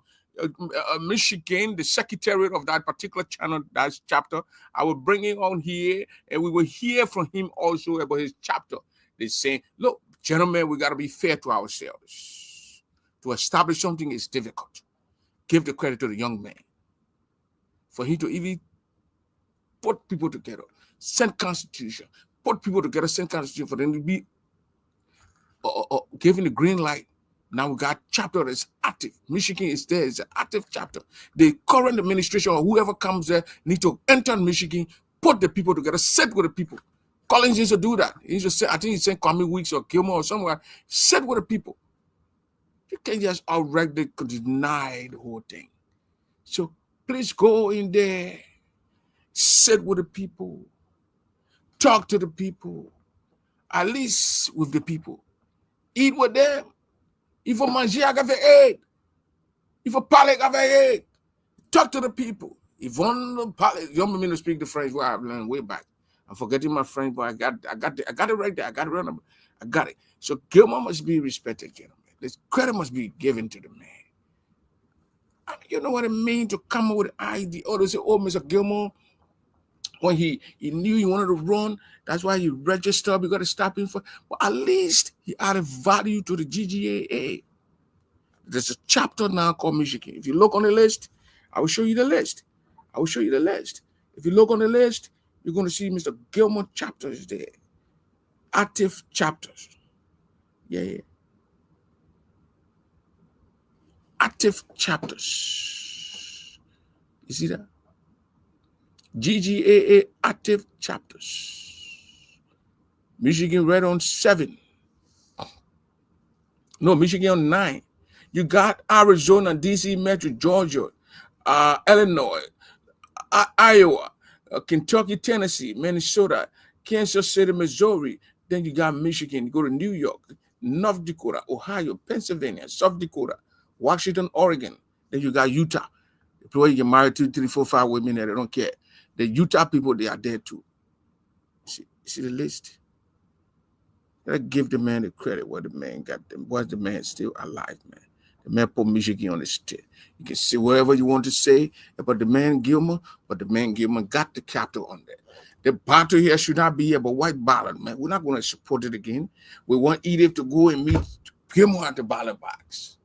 Michigan, the secretary of that particular channel, that chapter. I will bring him on here, and we will hear from him also about his chapter. They say, look, Gentlemen, we got to be fair to ourselves. To establish something is difficult. Give the credit to the young man. For him to even put people together, send constitution, put people together, send constitution, for them to be given the green light. Now we got chapter that's active. Michigan is there. It's an active chapter. The current administration or whoever comes there need to enter Michigan, put the people together, sit with the people. Collins used to do that. He used to say, I think he said Kwame Weeks or Gilmore or somewhere, sit with the people. You can't just outright deny the whole thing. So please go in there, sit with the people, talk to the people, at least with the people. Eat with them. Il faut manger avec eux. Il faut parler avec eux. Talk to the people. If one parler, you want me to speak the French where I've learned way back. I'm forgetting my French, but I got it right there. I got it right. I got it. So Gilmore must be respected, gentlemen. This credit must be given to the man. I mean, you know what it means to come up with an idea. Oh, they say, oh, Mr. Gilmore, when he knew he wanted to run, that's why he registered. We got to stop him for. But at least he added value to the GGAA. There's a chapter now called Michigan. If you look on the list, I will show you the list. I will show you the list. If you look on the list, you're going to see Mr. Gilmore chapters there. Active chapters. Yeah. Active chapters. You see that? GGAA active chapters. Michigan Red on 7. No, Michigan on 9. You got Arizona, DC Metro, Georgia, Illinois, Iowa, Kentucky, Tennessee, Minnesota, Kansas City, Missouri. Then you got Michigan. You go to New York, North Dakota, Ohio, Pennsylvania, South Dakota, Washington, Oregon. Then you got Utah. Where you get married 2, 3, 4, 5 women there, they don't care. The Utah people, they are there too. See the list? Gotta give the man the credit what the man got them. Was the man still alive, man? The man put Michigan on the state. You can say whatever you want to say about the man Gilmore, but the man Gilmore got the capital on there. The battle here should not be here, but white ballot, man. We're not going to support it again. We want Edith to go and meet Gilmore at the ballot box.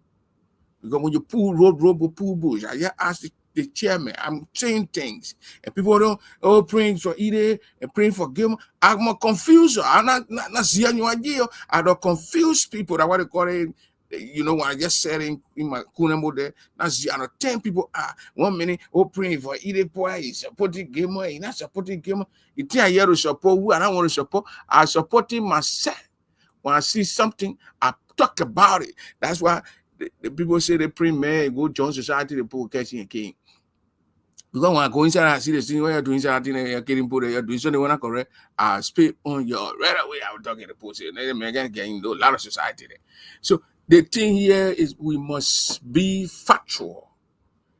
Because when you pull pull bush, I ask the chairman, I'm saying things, and people don't praying for Edith and praying for Gilmore. I'm a confuser. I'm not seeing you idea. I don't confuse people. That's what they call it. You know, when I just said in my Kunamo there, that's 10 people are 1 minute praying for Edith boy, he's supporting Gilmore, he's not supporting Gilmore. You think I here to support who I don't want to support. I supporting myself. When I see something, I talk about it. That's why the people say they pray, man, go join society, the people catching a king. Because when I go inside, I see the thing where you're doing something, you're getting put, you're doing something when I correct, I speak on your right away. I was talking to the post here. Getting a lot of society there. So the thing here is we must be factual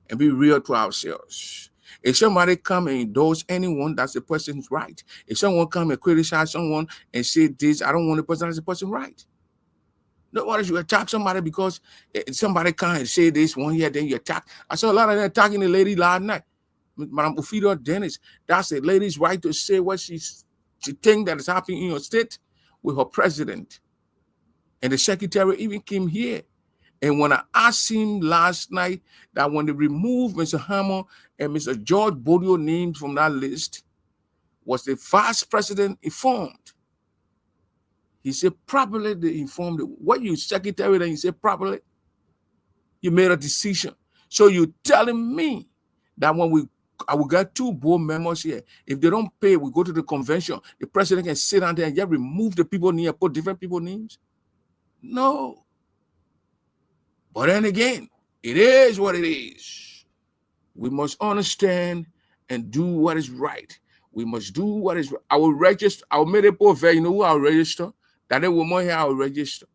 and be real to ourselves. If somebody come and endorse anyone, that's the person's right. If someone come and criticize someone and say this, I don't want the person, that's the person's right. Nobody should attack somebody because somebody come and say this one year, then you attack. I saw a lot of them attacking the lady last night. Madam Ufido Dennis, that's the lady's right to say what she thinks that is happening in your state with her president. And the secretary even came here. And when I asked him last night that when they removed Mr. Hammer and Mr. George Bodio names from that list, was the vice president informed? He said, properly they informed. What you secretary, then you say properly? You made a decision. So you're telling me that when I will get 2 board members here. If they don't pay, we go to the convention. The president can sit down there and just remove the people near, put different people names. No. But then again, it is what it is. We must understand and do what is right. We must do what is right. I will register. I will make a post. You know who I'll register? That woman here, I will register.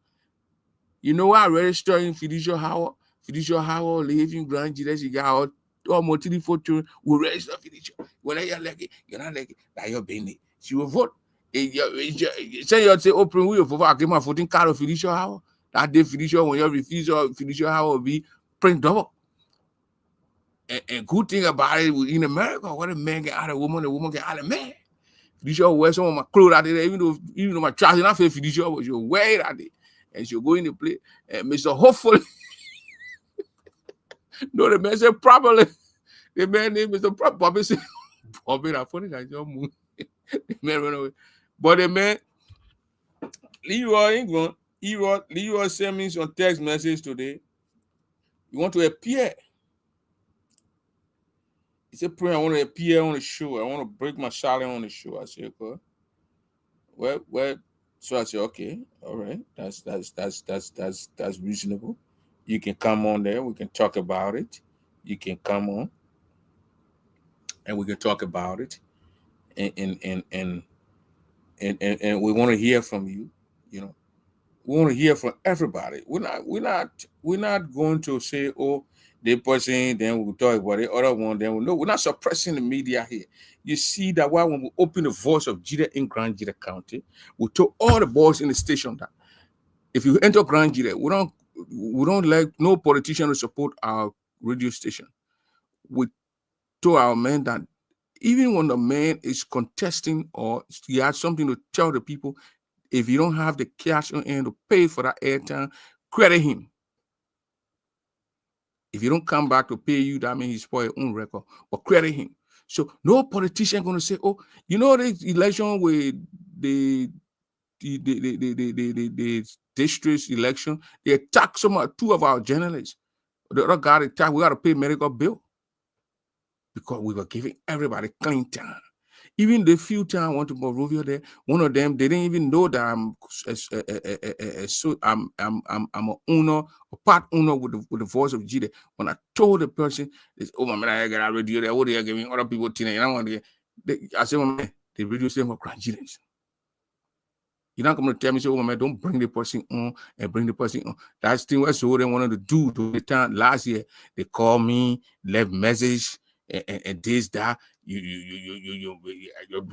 You know why I register in Fiducial Howard? Fiducial Howard, living grand, you got almost 3, 4 children will register Fiducial. When you're like it, you're not like it, that you're being it. She will vote. Say you say, open, we will vote. I give my voting card of Fiducial Howard. That day, Fiducial, when you refuse your Fiducial Howard, will be print double. And good thing about it in America, what a man get out of a woman get out of a man. Fiducia wear some of my clothes out there, even though my trousers not fair fiducia, but she'll wear it out there. And she'll go in the play. And Mr. Hopefully, no, the man said properly. The man named Mr. Bobby said, Bobby, I funny guy, your moon. The man ran away. But the man, Leroy ain't gone. Leroy sent me some text message today. You want to appear? He said, "Pray, I want to appear on the show. I want to break my silence on the show." I said, "Okay." Well. So I said, "Okay, all right. That's reasonable. You can come on there. We can talk about it. You can come on, and we can talk about it, and we want to hear from you. You know, we want to hear from everybody. We're not going to say, oh, they person, then we'll talk about the other one, then no, we're not suppressing the media here. You see that why when we open the voice of Jida in Grand Jida County, we told all the boys in the station that if you enter Grand Jida, we don't like no politician to support our radio station. We told our men that even when the man is contesting or he has something to tell the people, if you don't have the cash on hand to pay for that airtime, credit him. If you don't come back to pay you, that means he spoil your own record. But credit him. So no politician going to say, oh, you know the election with the district election, they attacked two of our journalists. The other guy attacked, we got to pay medical bill because we were giving everybody clean time. Even the few times I went to Monrovia there, one of them, they didn't even know that I'm an owner, a part owner with the voice of Jide. When I told the person, oh my man, I got a radio there, what are you giving other people tonight? I said, my man, the radio station for Grand Jidens. You're not going to tell me, so, oh, man, don't bring the person on and bring the person on. That's the thing what they wanted to do to the time last year. They called me, left message, and this, that. You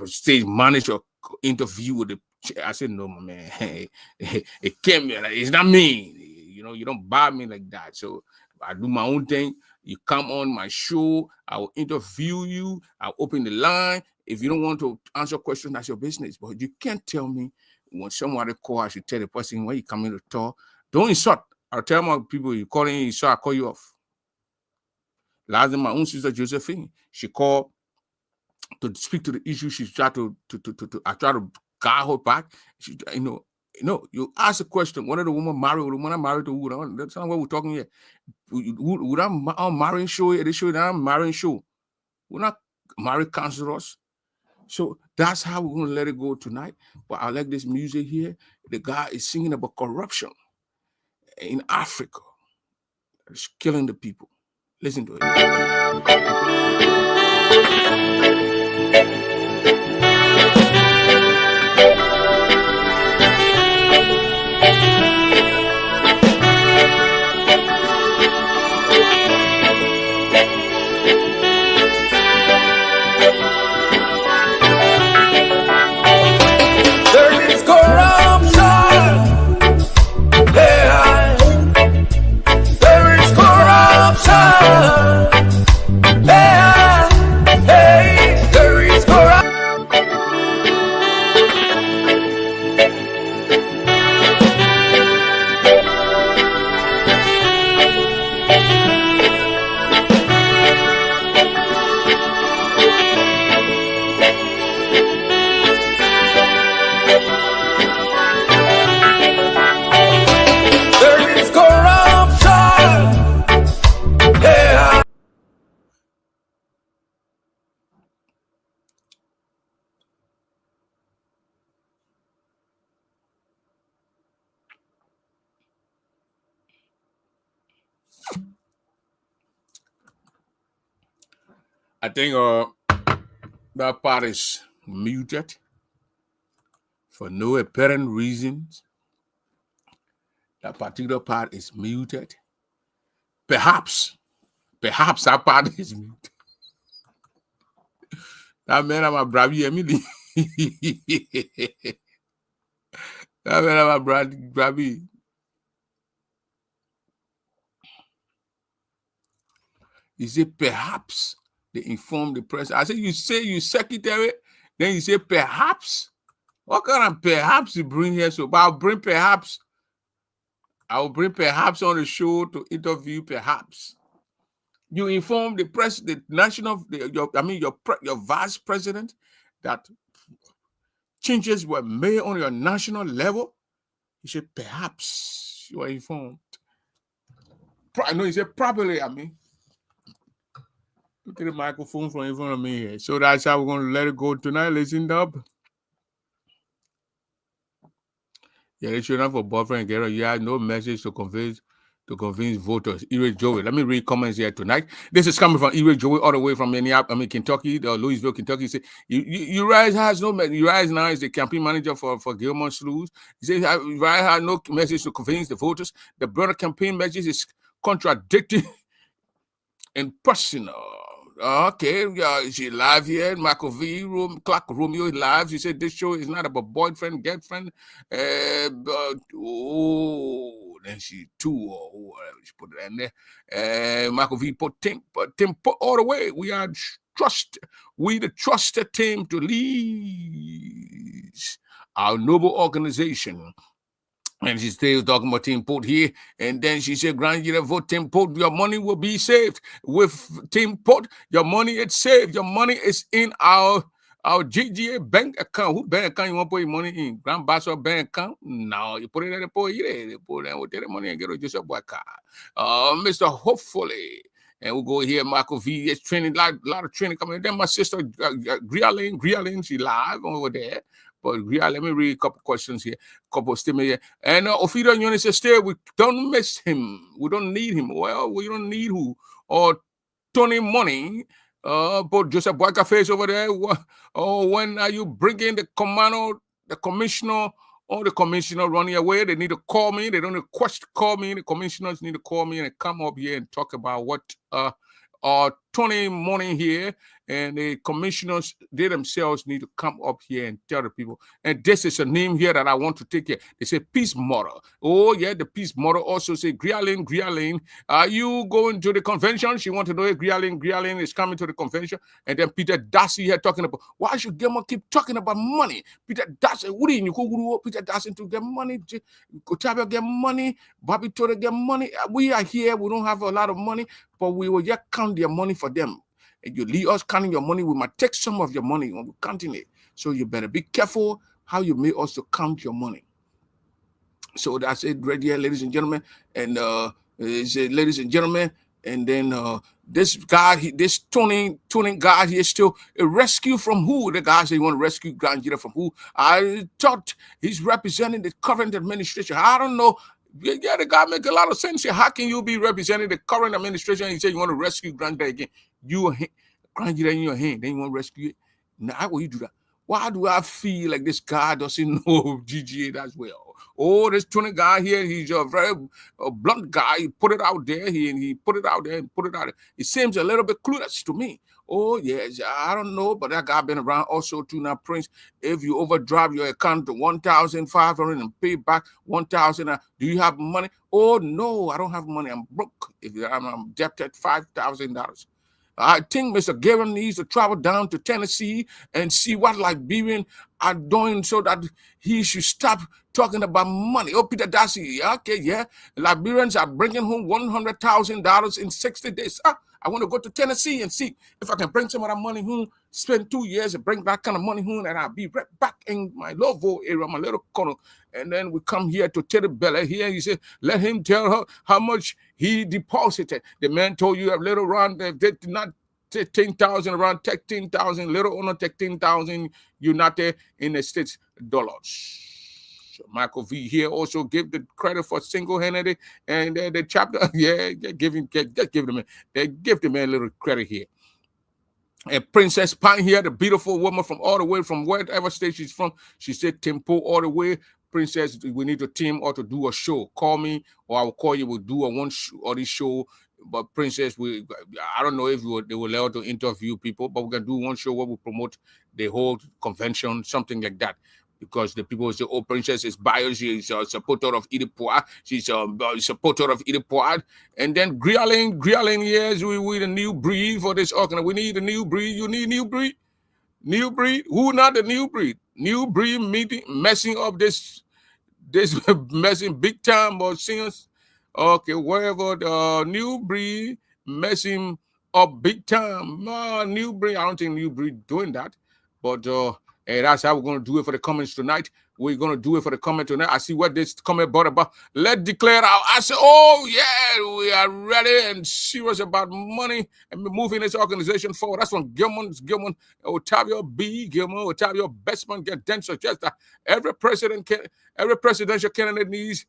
stage manager interview with the. I said, no, my man. It can't be. It's not me. You don't buy me like that. So I do my own thing. You come on my show. I will interview you. I'll open the line. If you don't want to answer questions, that's your business. But you can't tell me when somebody call, I should tell the person when you come in to talk. Don't insult. I'll tell my people, you calling in, so I call you off. Last time, my own sister Josephine, she called to speak to the issue. She tried I tried to guide her back. She, you ask a question. One of the women married, when I married to who? That's not what we're talking here. Would I'm marrying show? They show that I'm marrying show. We're not married counselors. So that's how we're going to let it go tonight. But I like this music here. The guy is singing about corruption in Africa. It's killing the people. Listen to it. There is corruption. Yeah. There is corruption. Yeah. Hey, there is corruption. There is corruption. Yeah. I think that part is muted for no apparent reasons. That particular part is muted. Perhaps that part is muted. That man, I'm a bravi Emily. That man, I'm a bravi. He said, perhaps they inform the press. I said, you say you secretary, Then you say perhaps. What kind of perhaps you bring here? So, but I'll bring perhaps on the show to interview perhaps. You inform the your vice president that changes were made on your national level. He said perhaps you are informed. No, he said probably. Look at the microphone from in front of me here. So that's how we're going to let it go tonight. Listen up. Yeah, they should have for boyfriend and girl. You have no message to convince voters. Ira Joey. Let me read comments here tonight. This is coming from Ira Joey all the way from Kentucky, Louisville, Kentucky. He said, Uriah has no message. Uriah now is the campaign manager for Gilmore Sluice. He says Uriah has no message to convince the voters. The broader campaign message is contradicting and personal. Okay, she live here. Michael V. Clark Romeo is live. She said this show is not about boyfriend, girlfriend. But then she too, or whatever she put it in there. Michael V. put Tim put all the way. We are the trusted team to lead our noble organization. And she's still talking about Tim Port here. And then she said, Grand, you vote Tim Port, your money will be saved. With Tim Port, your money is saved. Your money is in our GGA bank account. Who bank account you want to put your money in? Grand Basel bank account? No, you put it in the poor. You put it in with the money and get it just a boy car. Mr. Hopefully. And we'll go here. Michael V is training, a lot of training coming. Then my sister, Grialin, she live over there. But let me read a couple questions here, couple statements here. And Ophido Union says, "Stay. We don't miss him. We don't need him. Well, we don't need who or Tony Money. But Joseph Boyka face over there. When are you bringing the commissioner, or the commissioner running away? They need to call me. They don't request to call me. The commissioners need to call me and come up here and talk about what Tony Money here." And the commissioners, they themselves need to come up here and tell the people. And this is a name here that I want to take here. They say Peace Model. Oh, yeah, the Peace Model also say, Grialin, are you going to the convention? She want to know if Grialin is coming to the convention. And then Peter Darcy here talking about, why should Gemma keep talking about money? Peter Darcy, Peter Darcy to get money, Kotabia get money, Bobby Toda get money. We are here, we don't have a lot of money, but we will just count their money for them. And you leave us counting your money, we might take some of your money when we're counting it. So you better be careful how you make us to count your money. So that's it right here, ladies and gentlemen. And ladies and gentlemen, and then this guy, this tuning guy here, still a rescue from who? The guy said he want to rescue Grand Jira from who? I thought he's representing the current administration. I don't know. Yeah, the guy make a lot of sense here. How can you be representing the current administration and you say you want to rescue Grand Jira again? You Grand Jira in your hand, then you want to rescue it? Now, how will you do that? Why do I feel like this guy doesn't know GGA as well? Oh, this tuning guy here, he's a very blunt guy. He put it out there. He put it out there and put it out there. It seems a little bit clueless to me. Oh, yes, I don't know, but that guy been around also too. Now, Prince, if you overdrive your account to 1,500 and pay back 1,000, do you have money? Oh, no, I don't have money. I'm broke. If I'm indebted $5,000. I think Mr. Gavin needs to travel down to Tennessee and see what Liberians are doing so that he should stop talking about money. Oh, Peter Darcy, okay, yeah. Liberians are bringing home $100,000 in 60 days. I want to go to Tennessee and see if I can bring some of that money home, spend 2 years and bring that kind of money home, and I'll be right back in my Louisville area, my little corner. And then we come here to Teddy Bella here. He said, let him tell her how much he deposited. The man told you a little around, they did not take 10,000, around take 10,000, little under take 10,000 United in the States dollars. Michael V here also give the credit for single-handed and the chapter, yeah, give the man a little credit here. And Princess Pine here, the beautiful woman from all the way from wherever state she's from, she said tempo all the way. Princess, we need a team or to do a show. Call me or I will call you. We'll do a one or this show. But Princess, I don't know if they will allow to interview people, but we can do one show where we promote the whole convention, something like that. Because the people say, oh, Princess is biased, she's a supporter of Idipoa, she's a supporter of Idipoa. And then Grialin, yes, we need a new breed for this organization. We need a new breed. You need a new breed? New breed? Who not the new breed? New breed meeting, messing up this messing big time or singers. Okay, wherever the new breed messing up big time. New breed, I don't think new breed doing that. But that's how we're going to do it for the comments tonight. We're going to do it for the comment tonight. I see what this comment brought about. Let's declare out. I said, oh, yeah, we are ready and serious about money and moving this organization forward. That's from Gilman, Otavio B. Gilman, Otavio Bestman, get denser. Just that every presidential candidate needs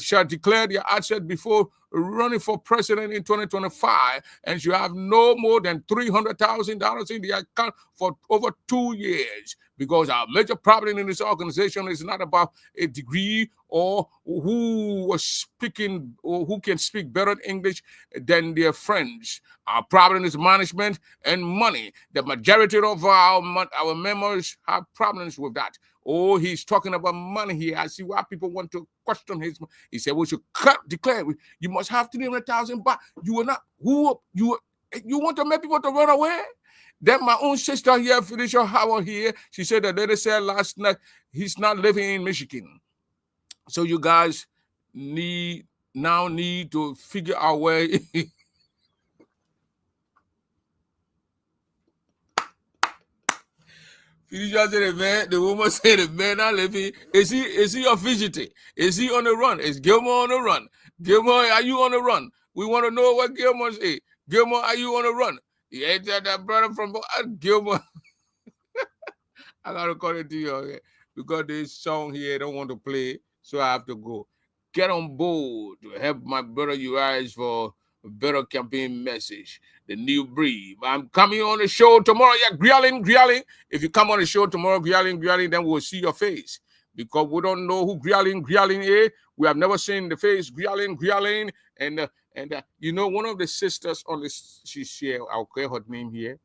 shall declare their asset before running for president in 2025 and should have no more than $300,000 in the account for over 2 years. Because our major problem in this organization is not about a degree or who was speaking or who can speak better English than their friends. Our problem is management and money. The majority of our members have problems with that. Oh, he's talking about money here. I see why people want to question his. He said, "We should declare you must have 300,000." But you are not who you want to make people to run away. Then my own sister here, Felicia Howard here, she said that lady said last night he's not living in Michigan. So you guys need to figure out where. Felicia said the woman said the man not living. Is he a fugitive? Is he on the run? Is Gilmore on the run? Gilmore, are you on the run? We want to know what Gilmore say. Gilmore, are you on the run? Yeah, that brother from Gilmore. I gotta call it to you, okay? Because this song here I don't want to play, so I have to go. Get on board to help my brother Urias for a better campaign message. The new breed. I'm coming on the show tomorrow. Yeah, grilling. If you come on the show tomorrow, grilling, then we'll see your face. Because we don't know who grilling is. We have never seen the face grilling. And you know, one of the sisters on this, she share, I'll get her name here.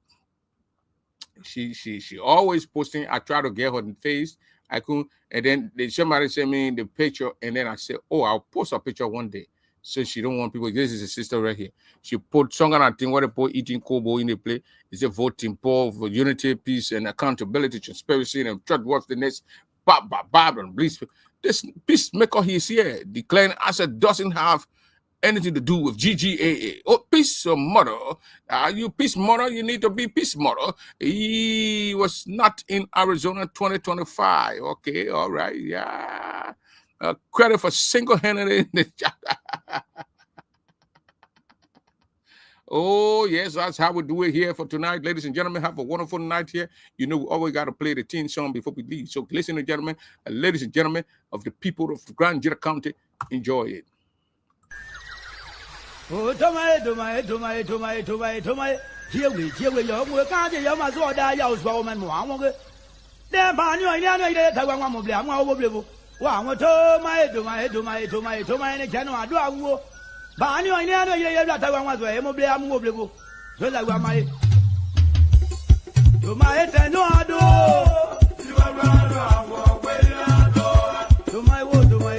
She always posting. I try to get her face. I couldn't, and then somebody sent me the picture, and then I said, "Oh, I'll post a picture one day." So she don't want people. This is a sister right here. She put song and I think what they put eating kobo in the play. It's a voting poor for unity, peace, and accountability, transparency, and trustworthiness. Bob and please. This peacemaker he's here declaring asset doesn't have anything to do with GGAA. Oh, peace mother. Are you peace mother? You need to be peace mother. He was not in Arizona 2025. Okay, all right, yeah. Credit for single-handed. Oh, yes, that's how we do it here for tonight. Ladies and gentlemen, have a wonderful night here. You know, we always got to play the theme song before we leave. So, ladies and gentlemen of the people of Grand Jira County, enjoy it. Oh, here we young, we can't get your master or die out for woman. Then, Wow, to my in a channel, do I go? But I know you that I was a mobile. So that was my to my head, no, I do. To my wood, to my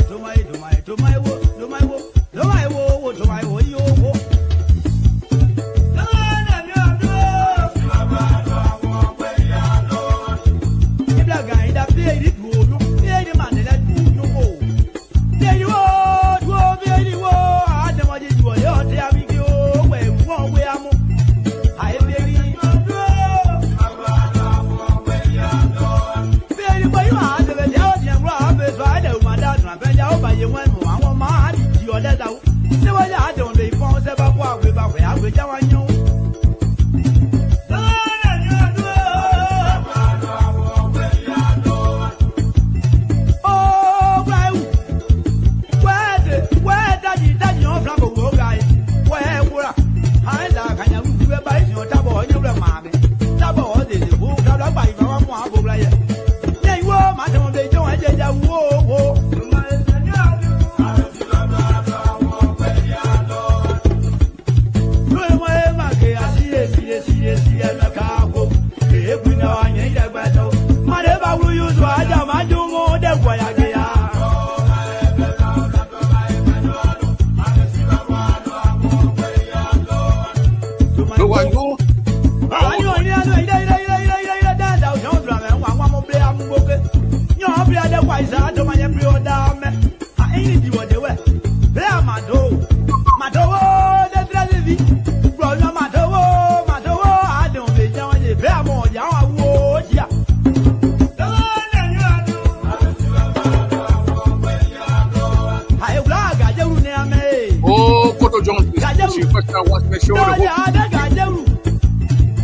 watch the show. No, yeah, I got you.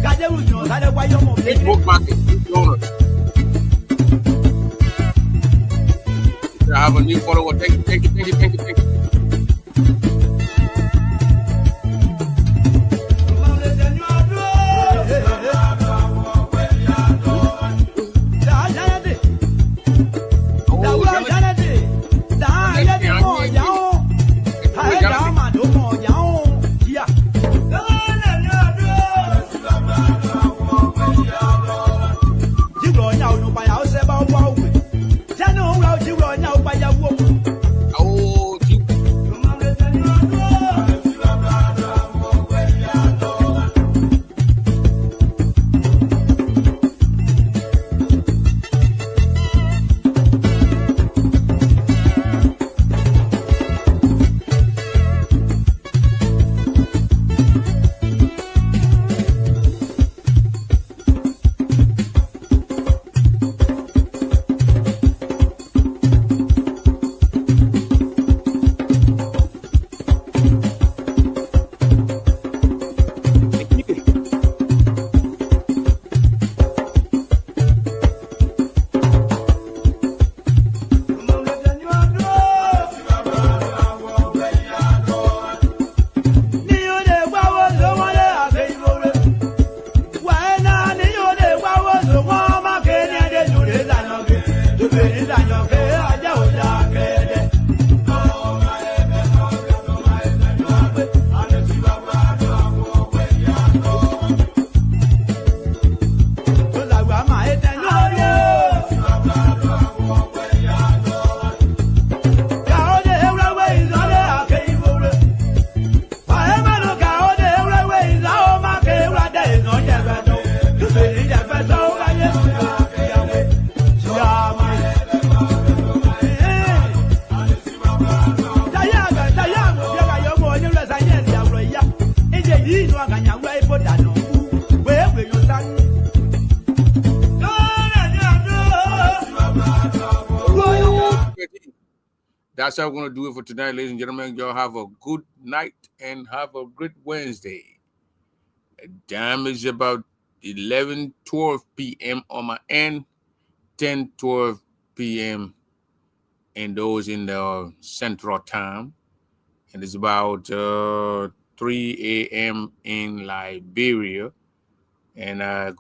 Got you, no, that's why you're more Facebook market. I have a new follower. Thank you. That's how we're going to do it for tonight, ladies and gentlemen. Y'all have a good night and have a great Wednesday. The time is about 11:12 p.m. on my end, 10:12 p.m. and those in the Central Time. And it's about 3 a.m. in Liberia. And